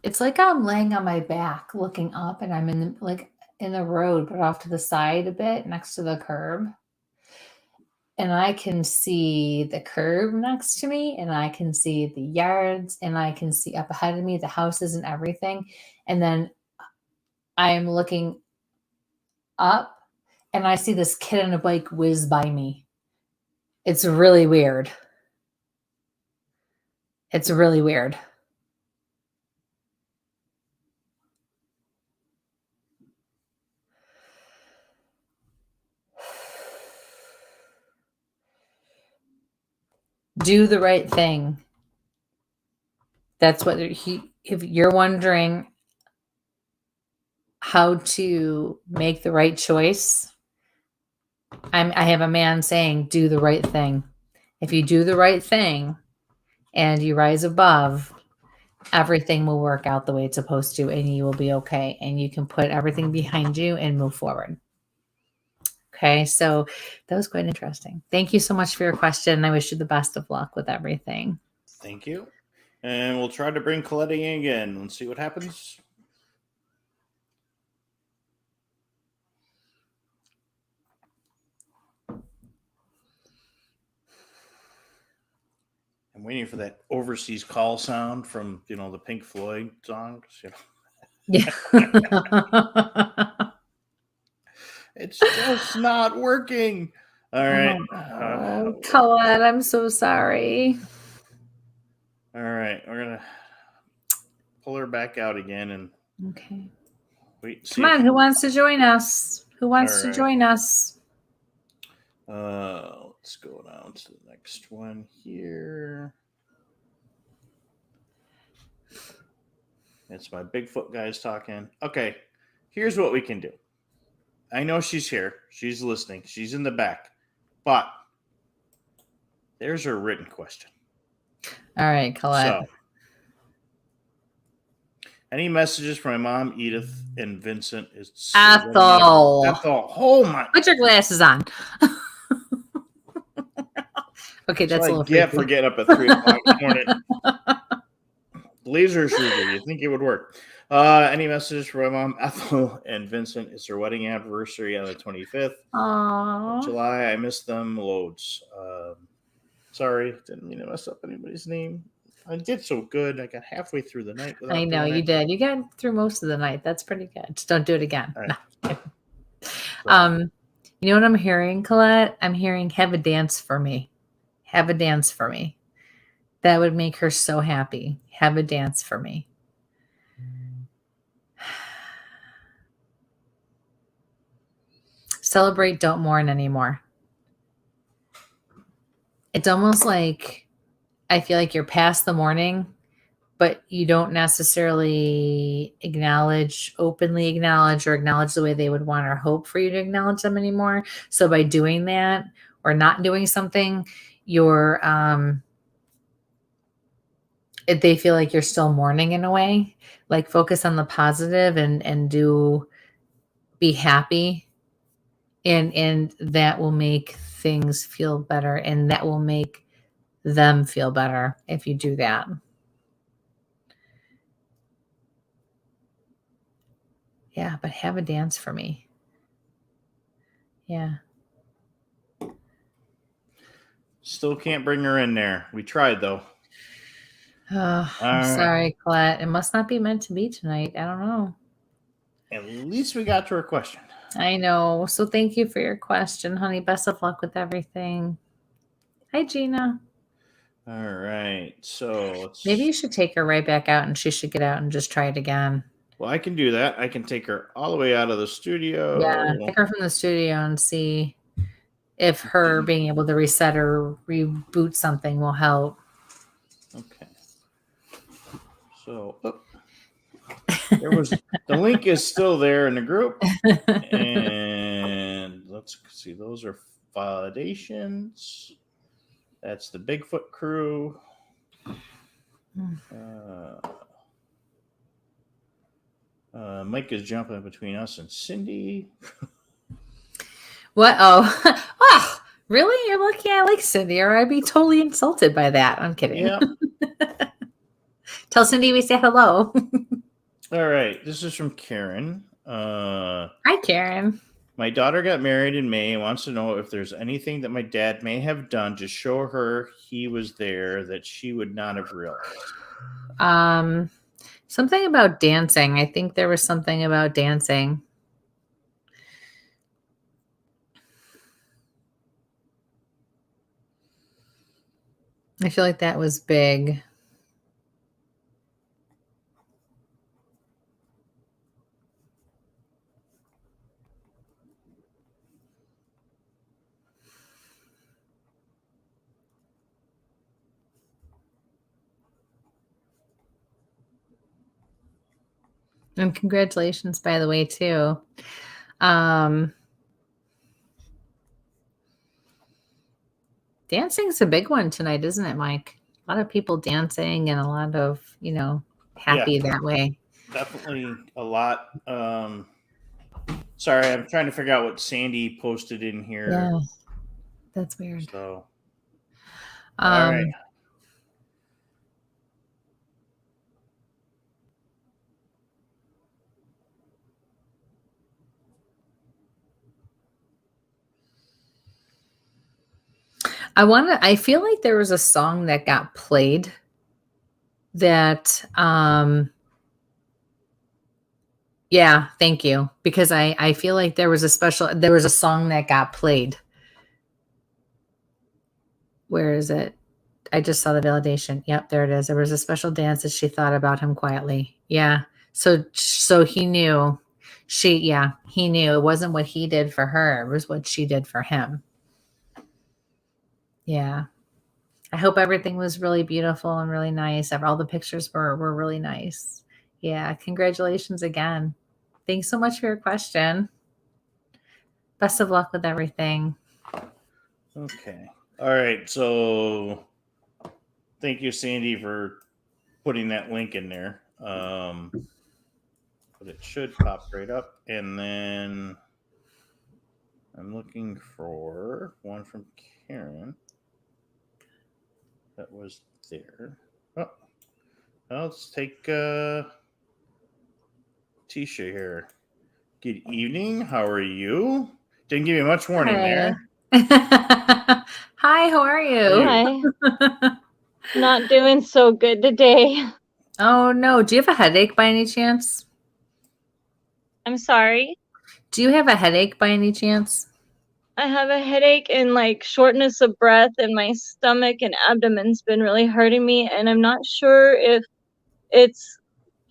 it's like I'm laying on my back looking up and I'm in the road, but off to the side a bit next to the curb. And I can see the curb next to me, and I can see the yards, and I can see up ahead of me the houses and everything. And then I'm looking up, and I see this kid on a bike whiz by me. It's really weird. It's really weird. Do the right thing. That's what if you're wondering how to make the right choice, I have a man saying, do the right thing. If you do the right thing and you rise above, everything will work out the way it's supposed to, and you will be okay. And you can put everything behind you and move forward. Okay, so that was quite interesting. Thank you so much for your question. I wish you the best of luck with everything. Thank you. And we'll try to bring Colette in again and see what happens. I'm waiting for that overseas call sound from, the Pink Floyd songs. Yeah. It's just not working. All right. Oh, Colette, I'm so sorry. All right. We're going to pull her back out again and okay. Wait. Come on. Who wants to join us? Who wants to join us? Let's go down to the next one here. It's my Bigfoot guys talking. Okay. Here's what we can do. I know she's here. She's listening. She's in the back. But there's her written question. All right, Colette. So, any messages from my mom, Edith, and Vincent? Ethel. Ethel. Oh, my. Put your glasses on. Okay, that's what a little I get freaky. for getting up at 3 o'clock in the morning. Laser shooter. You think it would work? Any messages for my mom, Ethel, and Vincent? It's their wedding anniversary on the 25th of July. I miss them loads. Sorry, didn't mean to mess up anybody's name. I did so good. I got halfway through the night. I know you did. You got through most of the night. That's pretty good. Just don't do it again. Right. No. You know what I'm hearing, Colette? I'm hearing have a dance for me. Have a dance for me. That would make her so happy. Have a dance for me. Celebrate, don't mourn anymore. It's almost like I feel like you're past the mourning, but you don't necessarily openly acknowledge the way they would want or hope for you to acknowledge them anymore. So by doing that or not doing something, you're they feel like you're still mourning in a way. Like focus on the positive and be happy. And that will make things feel better, and that will make them feel better if you do that. Yeah, but have a dance for me. Yeah. Still can't bring her in there. We tried, though. Oh, I'm sorry, Colette. It must not be meant to be tonight. I don't know. At least we got to her question. I know. So thank you for your question, honey. Best of luck with everything. Hi, Gina. All right. So maybe you should take her right back out and she should get out and just try it again. Well, I can do that. I can take her all the way out of the studio. Yeah, take her from the studio and see if her being able to reset or reboot something will help. Okay. So there was the link is still there in the group. And let's see, those are validations. That's the Bigfoot crew. Mike is jumping between us and Cindy. What? Oh, really? You're lucky I like Cindy, or I'd be totally insulted by that. I'm kidding. Yeah. Tell Cindy we say hello. All right. This is from Karen. Hi, Karen. My daughter got married in May and wants to know if there's anything that my dad may have done to show her he was there that she would not have realized. Something about dancing. I think there was something about dancing. I feel like that was big. And congratulations, by the way, too. Dancing's a big one tonight, isn't it, Mike? lot of people dancing and a lot of, happy that way. Definitely a lot. Sorry, I'm trying to figure out what Sandy posted in here. Yeah, that's weird. So, all right. I feel like there was a song that got played that, yeah, thank you. Because I feel like there was a song that got played. Where is it? I just saw the validation. Yep, there it is. There was a special dance as she thought about him quietly. Yeah. So he knew. He knew it wasn't what he did for her. It was what she did for him. Yeah. I hope everything was really beautiful and really nice. All the pictures were really nice. Yeah. Congratulations again. Thanks so much for your question. Best of luck with everything. Okay. All right. So thank you, Sandy, for putting that link in there. But it should pop right up. And then I'm looking for one from Karen. That was there. Oh, let's take Tisha here. Good evening. How are you? Didn't give you much warning there. Hi, how are you? Hi. Not doing so good today. Oh, no. Do you have a headache by any chance? I'm sorry? Do you have a headache by any chance? I have a headache and like shortness of breath, and my stomach and abdomen's been really hurting me, and I'm not sure if it's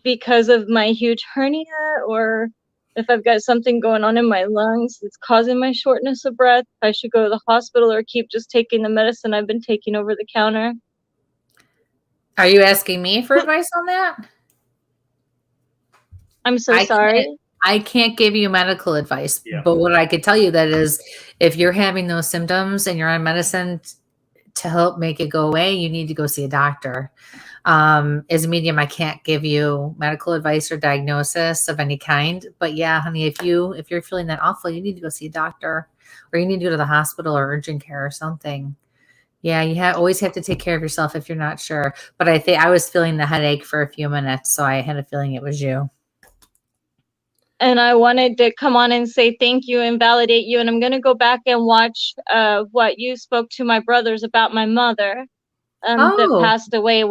because of my huge hernia or if I've got something going on in my lungs that's causing my shortness of breath. I should go to the hospital or keep just taking the medicine I've been taking over the counter. Are you asking me for advice on that? I'm so sorry. I can't give you medical advice, but what I could tell you that is if you're having those symptoms and you're on medicine to help make it go away, you need to go see a doctor. As a medium, I can't give you medical advice or diagnosis of any kind, but yeah, honey, if you're feeling that awful, you need to go see a doctor, or you need to go to the hospital or urgent care or something. Yeah, you always have to take care of yourself if you're not sure. But I think I was feeling the headache for a few minutes, so I had a feeling it was you. And I wanted to come on and say thank you and validate you. And I'm going to go back and watch what you spoke to my brothers about my mother that passed away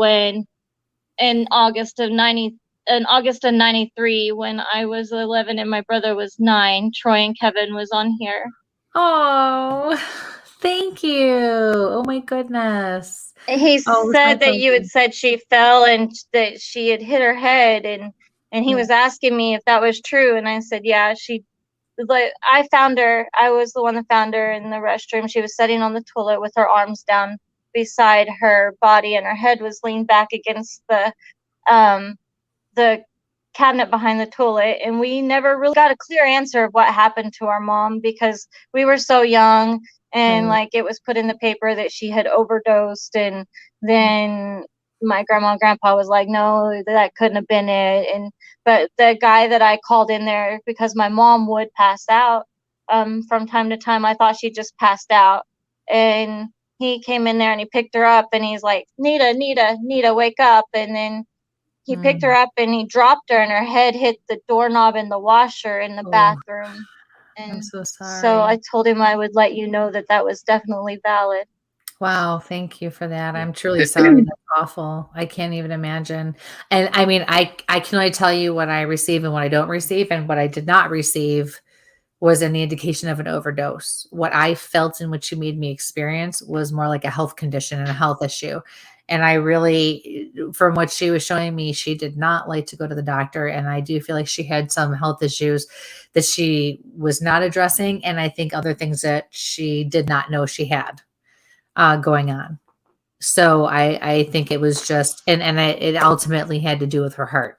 in August of 93 when I was 11 and my brother was 9. Troy and Kevin was on here. Oh, thank you. Oh my goodness. He said that you had said she fell and that she had hit her head, and he was asking me if that was true, and I said, yeah, I found her. I was the one that found her in the restroom. She was sitting on the toilet with her arms down beside her body, and her head was leaned back against the cabinet behind the toilet, and we never really got a clear answer of what happened to our mom because we were so young, and like it was put in the paper that she had overdosed, and then my grandma and grandpa was like, no, that couldn't have been it. But the guy that I called in there, because my mom would pass out from time to time, I thought she just passed out, and he came in there and he picked her up and he's like, Nita, wake up. And then he picked her up and he dropped her, and her head hit the doorknob in the washer in the bathroom. And I'm so sorry. So I told him I would let you know that was definitely valid. Wow, thank you for that. I'm truly sorry. That's awful. I can't even imagine. And I mean, I can only tell you what I receive and what I don't receive, and what I did not receive was any indication of an overdose. What I felt and what she made me experience was more like a health condition and a health issue. And I really, from what she was showing me, she did not like to go to the doctor. And I do feel like she had some health issues that she was not addressing. And I think other things that she did not know she had going on. So I think it was just, and it ultimately had to do with her heart.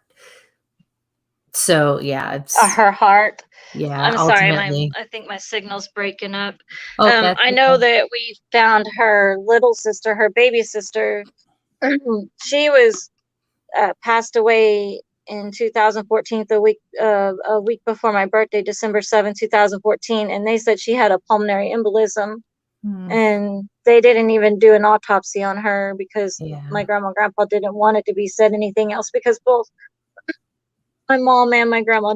So yeah, it's her heart. Yeah, I'm ultimately. sorry, I think my signal's breaking up. Oh, I know that we found her little sister, her baby sister, she was passed away in 2014, a week before my birthday, December 7th, 2014, and they said she had a pulmonary embolism. And they didn't even do an autopsy on her because my grandma and grandpa didn't want it to be said anything else, because both my mom and my grandma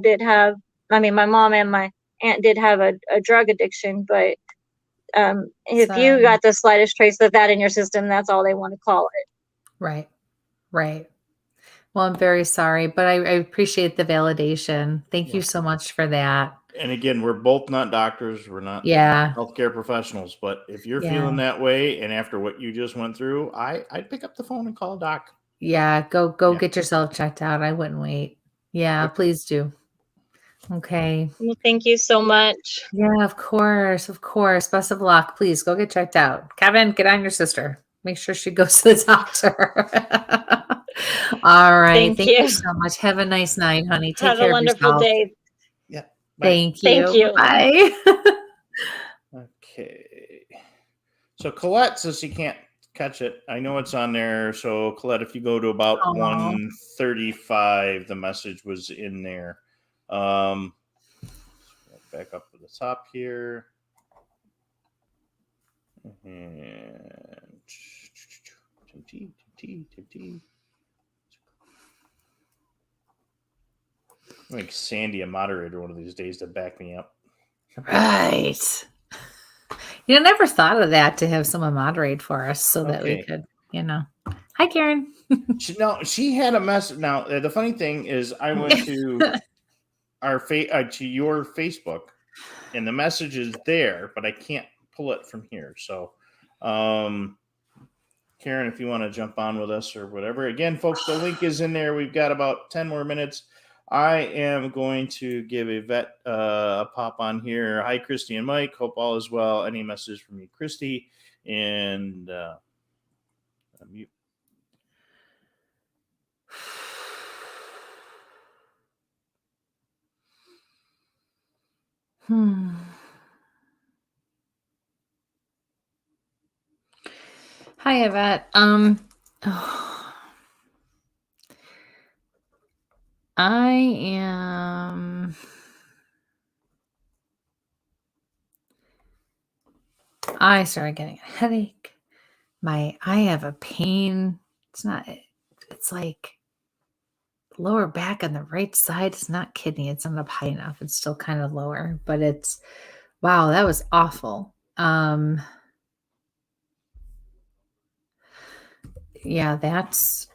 my mom and my aunt did have a drug addiction, but if you got the slightest trace of that in your system, that's all they want to call it. Right. Well, I'm very sorry, but I appreciate the validation. Thank you so much for that. And again, we're both not doctors. We're not healthcare professionals. But if you're feeling that way, and after what you just went through, I'd pick up the phone and call a doc. Yeah, go get yourself checked out. I wouldn't wait. Yeah, please do. Okay. Well, thank you so much. Yeah, of course. Best of luck. Please go get checked out. Kevin, get on your sister. Make sure she goes to the doctor. All right. Thank you so much. Have a nice night, honey. Take care of yourself. Have a wonderful day. Yeah. Thank you. Bye. Okay. So Colette says she can't catch it. I know it's on there. So Colette, if you go to about 135, the message was in there. Back up to the top here. And make Sandy a moderator one of these days to back me up. Right. I never thought of that, to have someone moderate for us so that we could, Hi, Karen. She had a message. Now, the funny thing is, I went to to your Facebook, and the message is there, but I can't pull it from here. So, Karen, if you want to jump on with us or whatever. Again, folks, the link is in there. We've got about 10 more minutes. I am going to give a vet a pop on here. Hi, Kristie and Mike. Hope all is well. Any message from you, Kristie? And mute. Hi, Yvette. I started getting a headache. I have a pain. It's like lower back on the right side. It's not kidney. It's not up high enough. It's still kind of lower, but wow, that was awful. Yeah, that's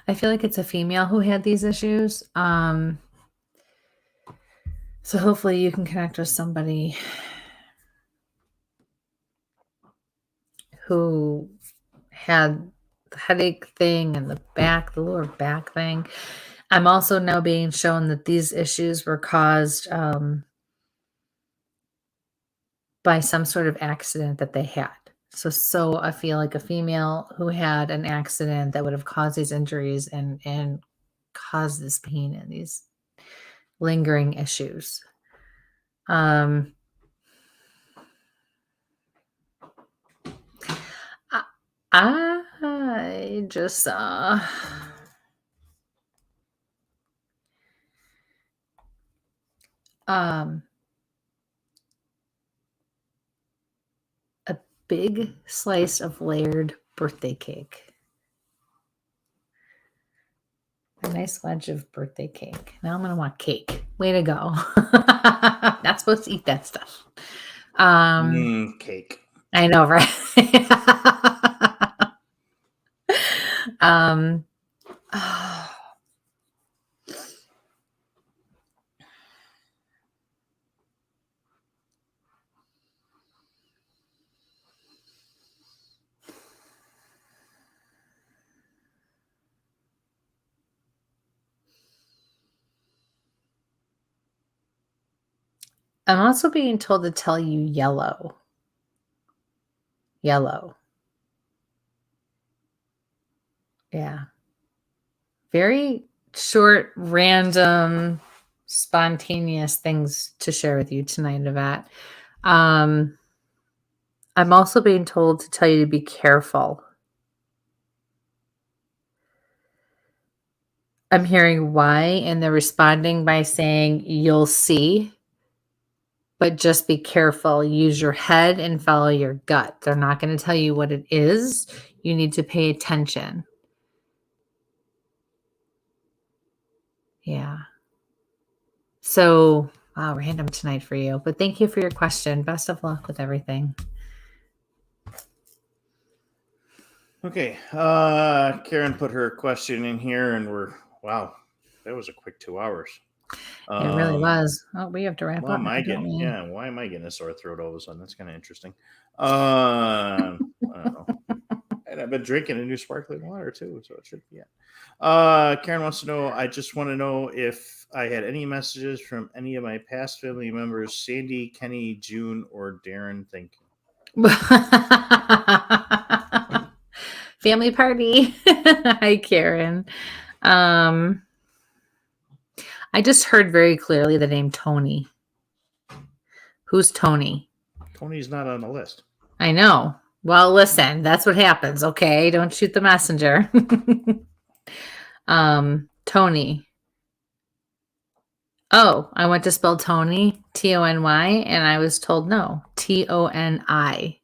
I feel like it's a female who had these issues. So hopefully you can connect with somebody who had the headache thing and the lower back thing. I'm also now being shown that these issues were caused by some sort of accident that they had. So I feel like a female who had an accident that would have caused these injuries and caused this pain and these lingering issues. I just saw a big slice of layered birthday cake. A nice wedge of birthday cake. Now I'm going to want cake. Way to go. Not supposed to eat that stuff. Cake. I know, right? I'm also being told to tell you yellow. Yellow. Yeah. Very short, random, spontaneous things to share with you tonight, Yvette. I'm also being told to tell you to be careful. I'm hearing why, and they're responding by saying, you'll see, but just be careful. Use your head and follow your gut. They're not going to tell you what it is. You need to pay attention. Yeah. So, wow, random tonight for you. But thank you for your question. Best of luck with everything. Okay. Karen put her question in here, and wow, that was a quick 2 hours. It really was. Oh, we have to wrap up. Why am I getting a sore throat all of a sudden? That's kind of interesting. I don't know. And I've been drinking a new sparkling water too, so it should be it. Karen wants to know, I just want to know if I had any messages from any of my past family members, Sandy, Kenny, June, or Darren. Thank you. Family party. Hi, Karen. I just heard very clearly the name Tony. Who's Tony? Tony's not on the list. I know. Well, listen, that's what happens, okay? Don't shoot the messenger. Tony. Oh, I went to spell Tony, Tony, and I was told no, Toni.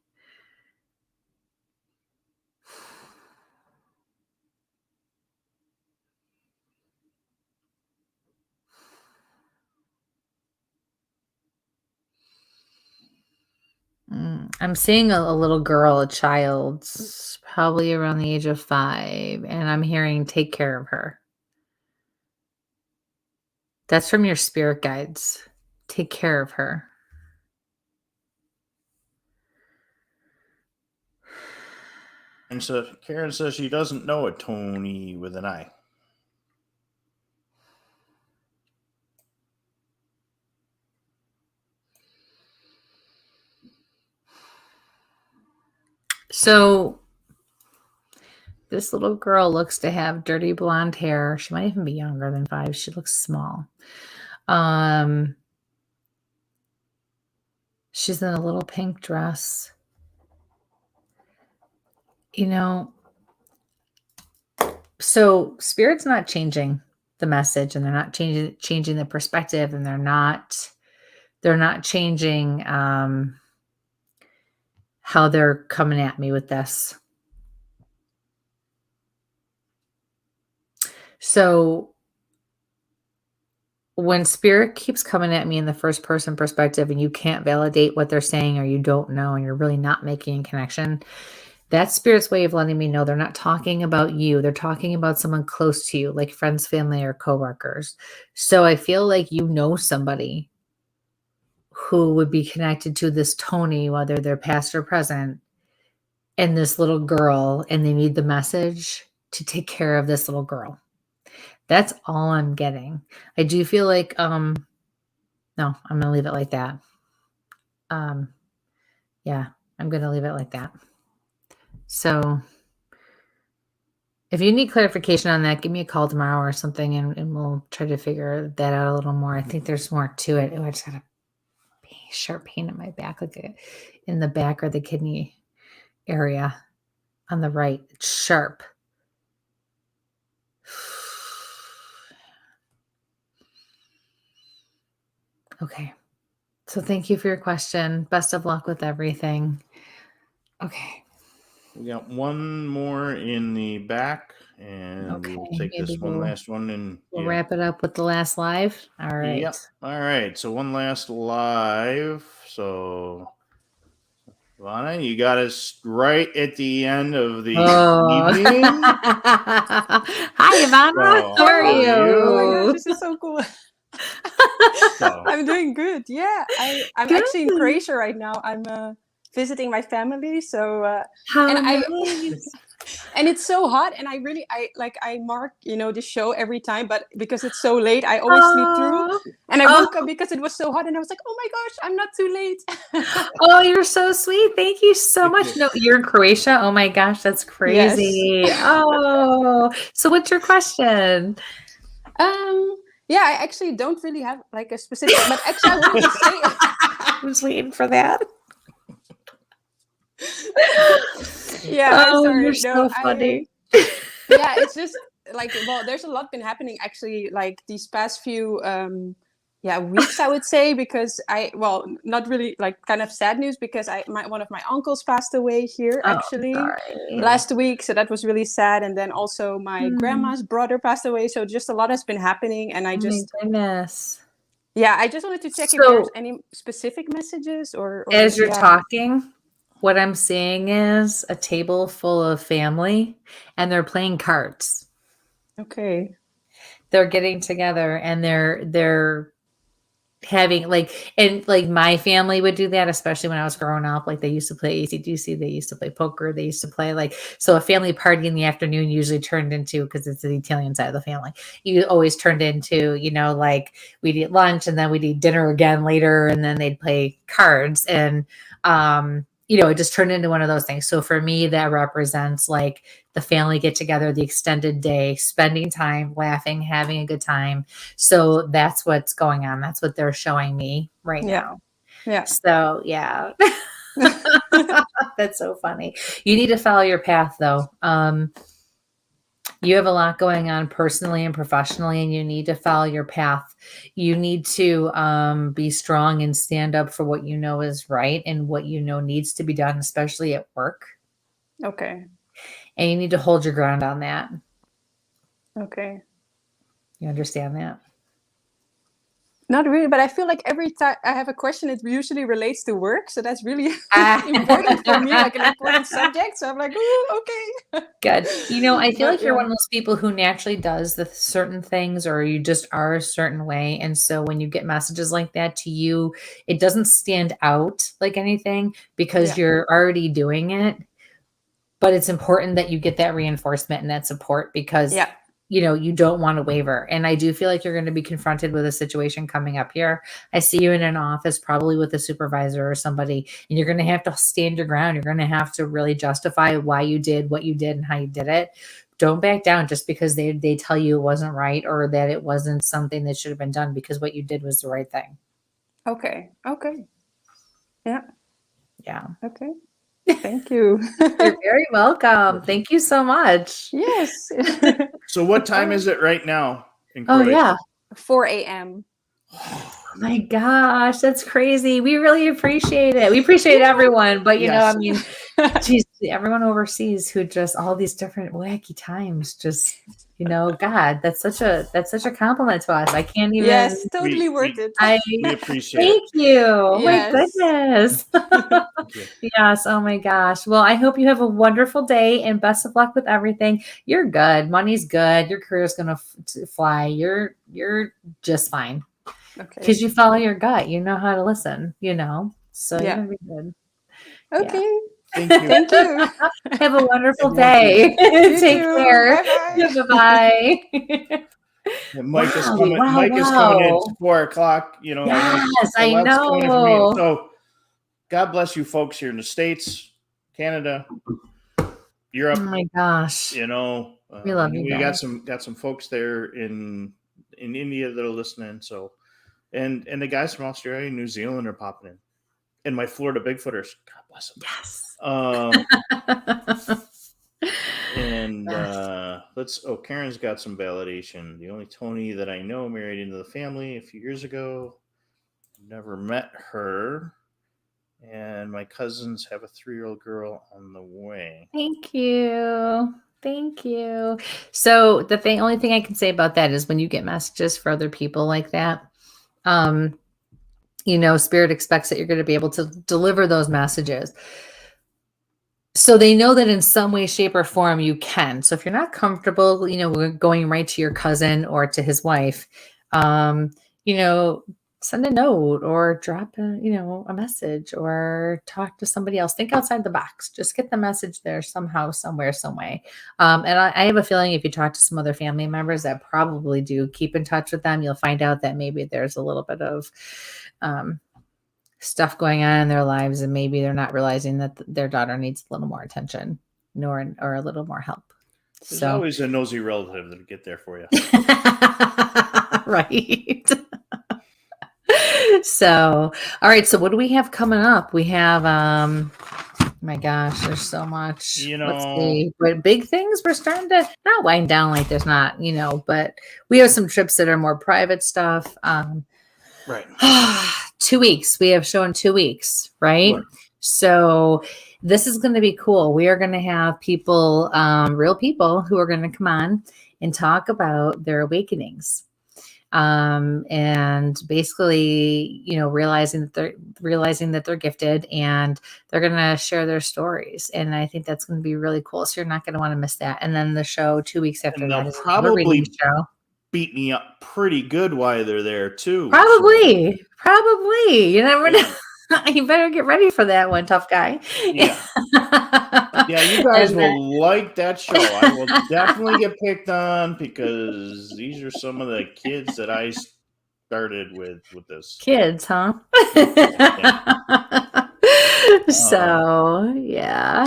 I'm seeing a little girl, a child, probably around the age of 5, and I'm hearing take care of her. That's from your spirit guides. Take care of her. And so Karen says she doesn't know a Tony with an I. So this little girl looks to have dirty blonde hair. She might even be younger than 5. She looks small. She's in a little pink dress. You know, so Spirit's not changing the message, and they're not changing the perspective, and they're not changing how they're coming at me with this. So when Spirit keeps coming at me in the first person perspective and you can't validate what they're saying, or you don't know, and you're really not making a connection, that's Spirit's way of letting me know they're not talking about you. They're talking about someone close to you, like friends, family, or coworkers. So I feel like you know somebody who would be connected to this Tony, whether they're past or present, and this little girl, and they need the message to take care of this little girl. That's all I'm getting. I do feel like, no, I'm going to leave it like that. Yeah, I'm going to leave it like that. So if you need clarification on that, give me a call tomorrow or something, and we'll try to figure that out a little more. I think there's more to it. Oh, I just got a sharp pain in my back, like in the back or the kidney area on the right. It's sharp. Okay. So thank you for your question. Best of luck with everything. Okay. We got one more in the back, and we'll take this one last one, and we'll wrap it up with the last live. All right. Yep. All right. So one last live. So Ivana, you got us right at the end of the evening. Hi, Ivana. How are you? Oh my gosh, this is so cool. I'm doing good. Yeah, I'm Good. actually in Croatia right now. I'm visiting my family. So How and nice. and it's so hot, and I mark the show every time, but because it's so late, I always sleep through. And I woke up because it was so hot, and I was like, oh my gosh, I'm not too late. Oh, you're so sweet. Thank you so much. No, you're in Croatia. Oh my gosh, that's crazy. Yes. Oh, so what's your question? Yeah, I actually don't really have like a specific, but actually I wanted to say I was waiting for that. Yeah, I'm Oh, sorry. you're No, so funny. Yeah, it's just like, well, there's a lot been happening actually, like these past few weeks, I would say, because not really, like, kind of sad news, because one of my uncles passed away here Oh, actually sorry. last week, so that was really sad. And then also my grandma's brother passed away, so just a lot has been happening. And I just goodness. I just wanted to check if there's any specific messages or as you're talking, what I'm seeing is a table full of family, and they're playing cards. Okay. They're getting together, and they're having and my family would do that, especially when I was growing up. Like, they used to play AC/DC, they used to play poker, they used to play so a family party in the afternoon usually turned into, because it's the Italian side of the family, you always turned into, we'd eat lunch and then we'd eat dinner again later, and then they'd play cards. And it just turned into one of those things. So for me, that represents the family get together, the extended day, spending time, laughing, having a good time. So that's what's going on. That's what they're showing me right now. Yeah. So yeah, that's so funny. You need to follow your path, though. You have a lot going on personally and professionally, and you need to follow your path. You need to be strong and stand up for what you know is right and what you know needs to be done, especially at work. Okay. And you need to hold your ground on that. Okay. You understand that? Not really, but I feel like every time I have a question, it usually relates to work. So that's really important for me, like an important subject. So I'm like, ooh, okay. Good. I feel like you're one of those people who naturally does the certain things, or you just are a certain way. And so when you get messages like that to you, it doesn't stand out like anything because you're already doing it. But it's important that you get that reinforcement and that support because you don't want to waver. And I do feel like you're going to be confronted with a situation coming up here. I see you in an office, probably with a supervisor or somebody, and you're going to have to stand your ground. You're going to have to really justify why you did what you did and how you did it. Don't back down just because they tell you it wasn't right or that it wasn't something that should have been done, because what you did was the right thing. Okay. Yeah. Yeah. Okay. Thank you. You're very welcome. Thank you so much. Yes. So what time is it right now in Oh, Croatia? yeah. 4 a.m. Oh my gosh, that's crazy. We really appreciate it. We appreciate everyone, but geez, everyone overseas who just all these different wacky times, just God, that's such a compliment to us. I can't even. Yes, totally worth it. We appreciate Thank you. Oh Yes. my goodness. Yes. Oh my gosh. Well, I hope you have a wonderful day and best of luck with everything. You're good. Money's good. Your career's gonna fly. You're just fine. Okay. Because you follow your gut. You know how to listen. So you're gonna be good. Okay. Yeah. Thank you. Have a wonderful day. Take care. Bye-bye. Bye-bye. And Mike is coming. Mike is coming in at 4 o'clock. Yes, I know. So, God bless you, folks here in the States, Canada, Europe. Oh my gosh, we love you. We guys. got some folks there in India that are listening. So, and the guys from Australia and New Zealand are popping in, and my Florida Bigfooters. God bless them. Yes. And Karen's got some validation. The only Tony that I know married into the family a few years ago. Never met her. And my cousins have a 3-year-old girl on the way. Thank you. So the only thing I can say about that is when you get messages for other people like that, Spirit expects that you're going to be able to deliver those messages. So they know that in some way, shape, or form you can. So if you're not comfortable, going right to your cousin or to his wife, send a note or drop a message or talk to somebody else. Think outside the box. Just get the message there somehow, somewhere, some way. And I have a feeling if you talk to some other family members that probably do keep in touch with them, you'll find out that maybe there's a little bit of stuff going on in their lives, and maybe they're not realizing that their daughter needs a little more attention or a little more help. There's always a nosy relative that'll get there for you. Right. So, all right. So what do we have coming up? We have, My gosh, there's so much. You know, let's see. But big things, we're starting to not wind down like there's not, but we have some trips that are more private stuff. Right. 2 weeks. We have show in 2 weeks, right? So this is going to be cool. We are going to have people, real people who are going to come on and talk about their awakenings. And basically, realizing that they're gifted, and they're going to share their stories. And I think that's going to be really cool. So you're not going to want to miss that. And then the show 2 weeks after that is probably a reading show. Beat me up pretty good while they're there too. Probably. You never know. You better get ready for that one, tough guy. Yeah. Yeah, you guys will like that show. I will definitely get picked on because these are some of the kids that I started with this. Kids, huh? So yeah.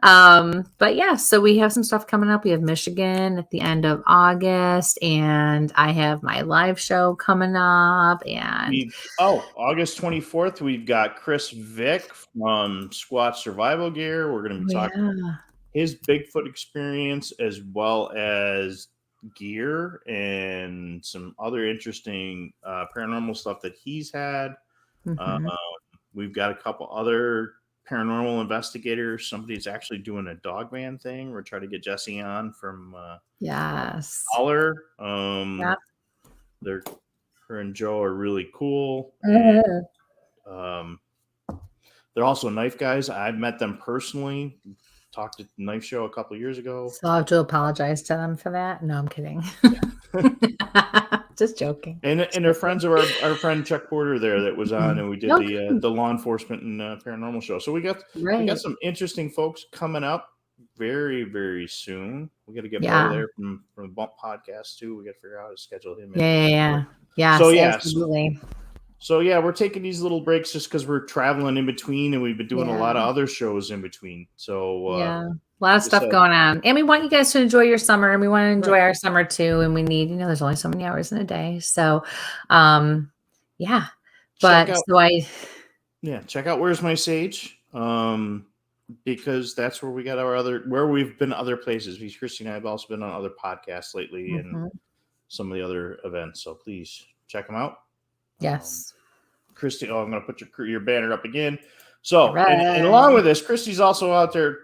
But yeah, so we have some stuff coming up. We have Michigan at the end of August, and I have my live show coming up. And August 24th, we've got Chris Vick from Squat Survival Gear. We're going to be talking his Bigfoot experience as well as gear and some other interesting paranormal stuff that he's had. We've got a couple other paranormal investigators. Somebody's actually doing a dog man thing. We're trying to get Jesse on from Holler. Her and Joe are really cool. And, they're also knife guys. I've met them personally. Talked at the knife show a couple of years ago. So I'll have to apologize to them for that. No, I'm kidding. Just joking. And they're friends of our friend Chuck Porter there that was on, and we did the law enforcement and paranormal show. So we got some interesting folks coming up very, very soon. We got to get Bo there from the Bump podcast too. We got to figure out how to schedule him. Yeah. So absolutely. So yeah, we're taking these little breaks just because we're traveling in between, and we've been doing a lot of other shows in between. So a lot of stuff going on, and we want you guys to enjoy your summer, and we want to enjoy our summer too. And we need, there's only so many hours in a day, so check out Where's My Sage, because that's where we got where we've been other places. Because Kristie and I have also been on other podcasts lately and some of the other events. So please check them out. Yes. Kristie, I'm going to put your banner up again. So, and along with this, Kristie's also out there,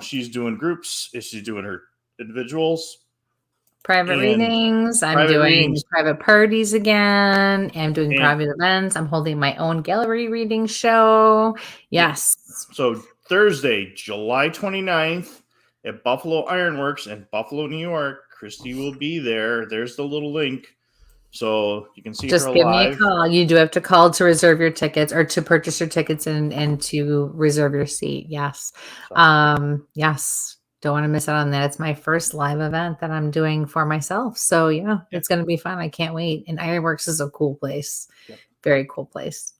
she's doing groups. She's doing her individuals. Private readings. I'm doing private parties again. I'm doing private events. I'm holding my own gallery reading show. Yes. So Thursday, July 29th at Buffalo Ironworks in Buffalo, New York. Kristie will be there. There's the little link. So you can see just her give live. me a call. You do have to call to reserve your tickets or to purchase your tickets and to reserve your seat. Yes. Yes. Don't want to miss out on that. It's my first live event that I'm doing for myself. So it's going to be fun. I can't wait. And Ironworks is a cool place. Yep. Very cool place.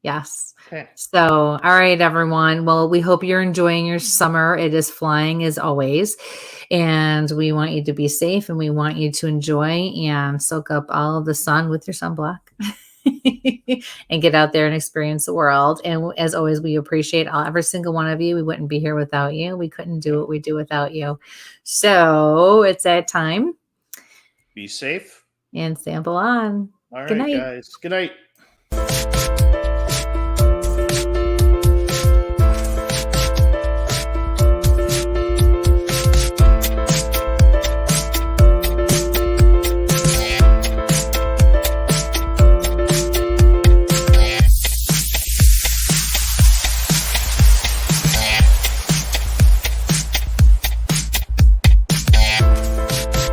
Yes. Okay. So, all right, everyone. Well, we hope you're enjoying your summer. It is flying as always. And we want you to be safe, and we want you to enjoy and soak up all of the sun with your sunblock and get out there and experience the world. And as always, we appreciate every single one of you. We wouldn't be here without you. We couldn't do what we do without you. So it's that time. Be safe. And sample on. All right, guys. Good night.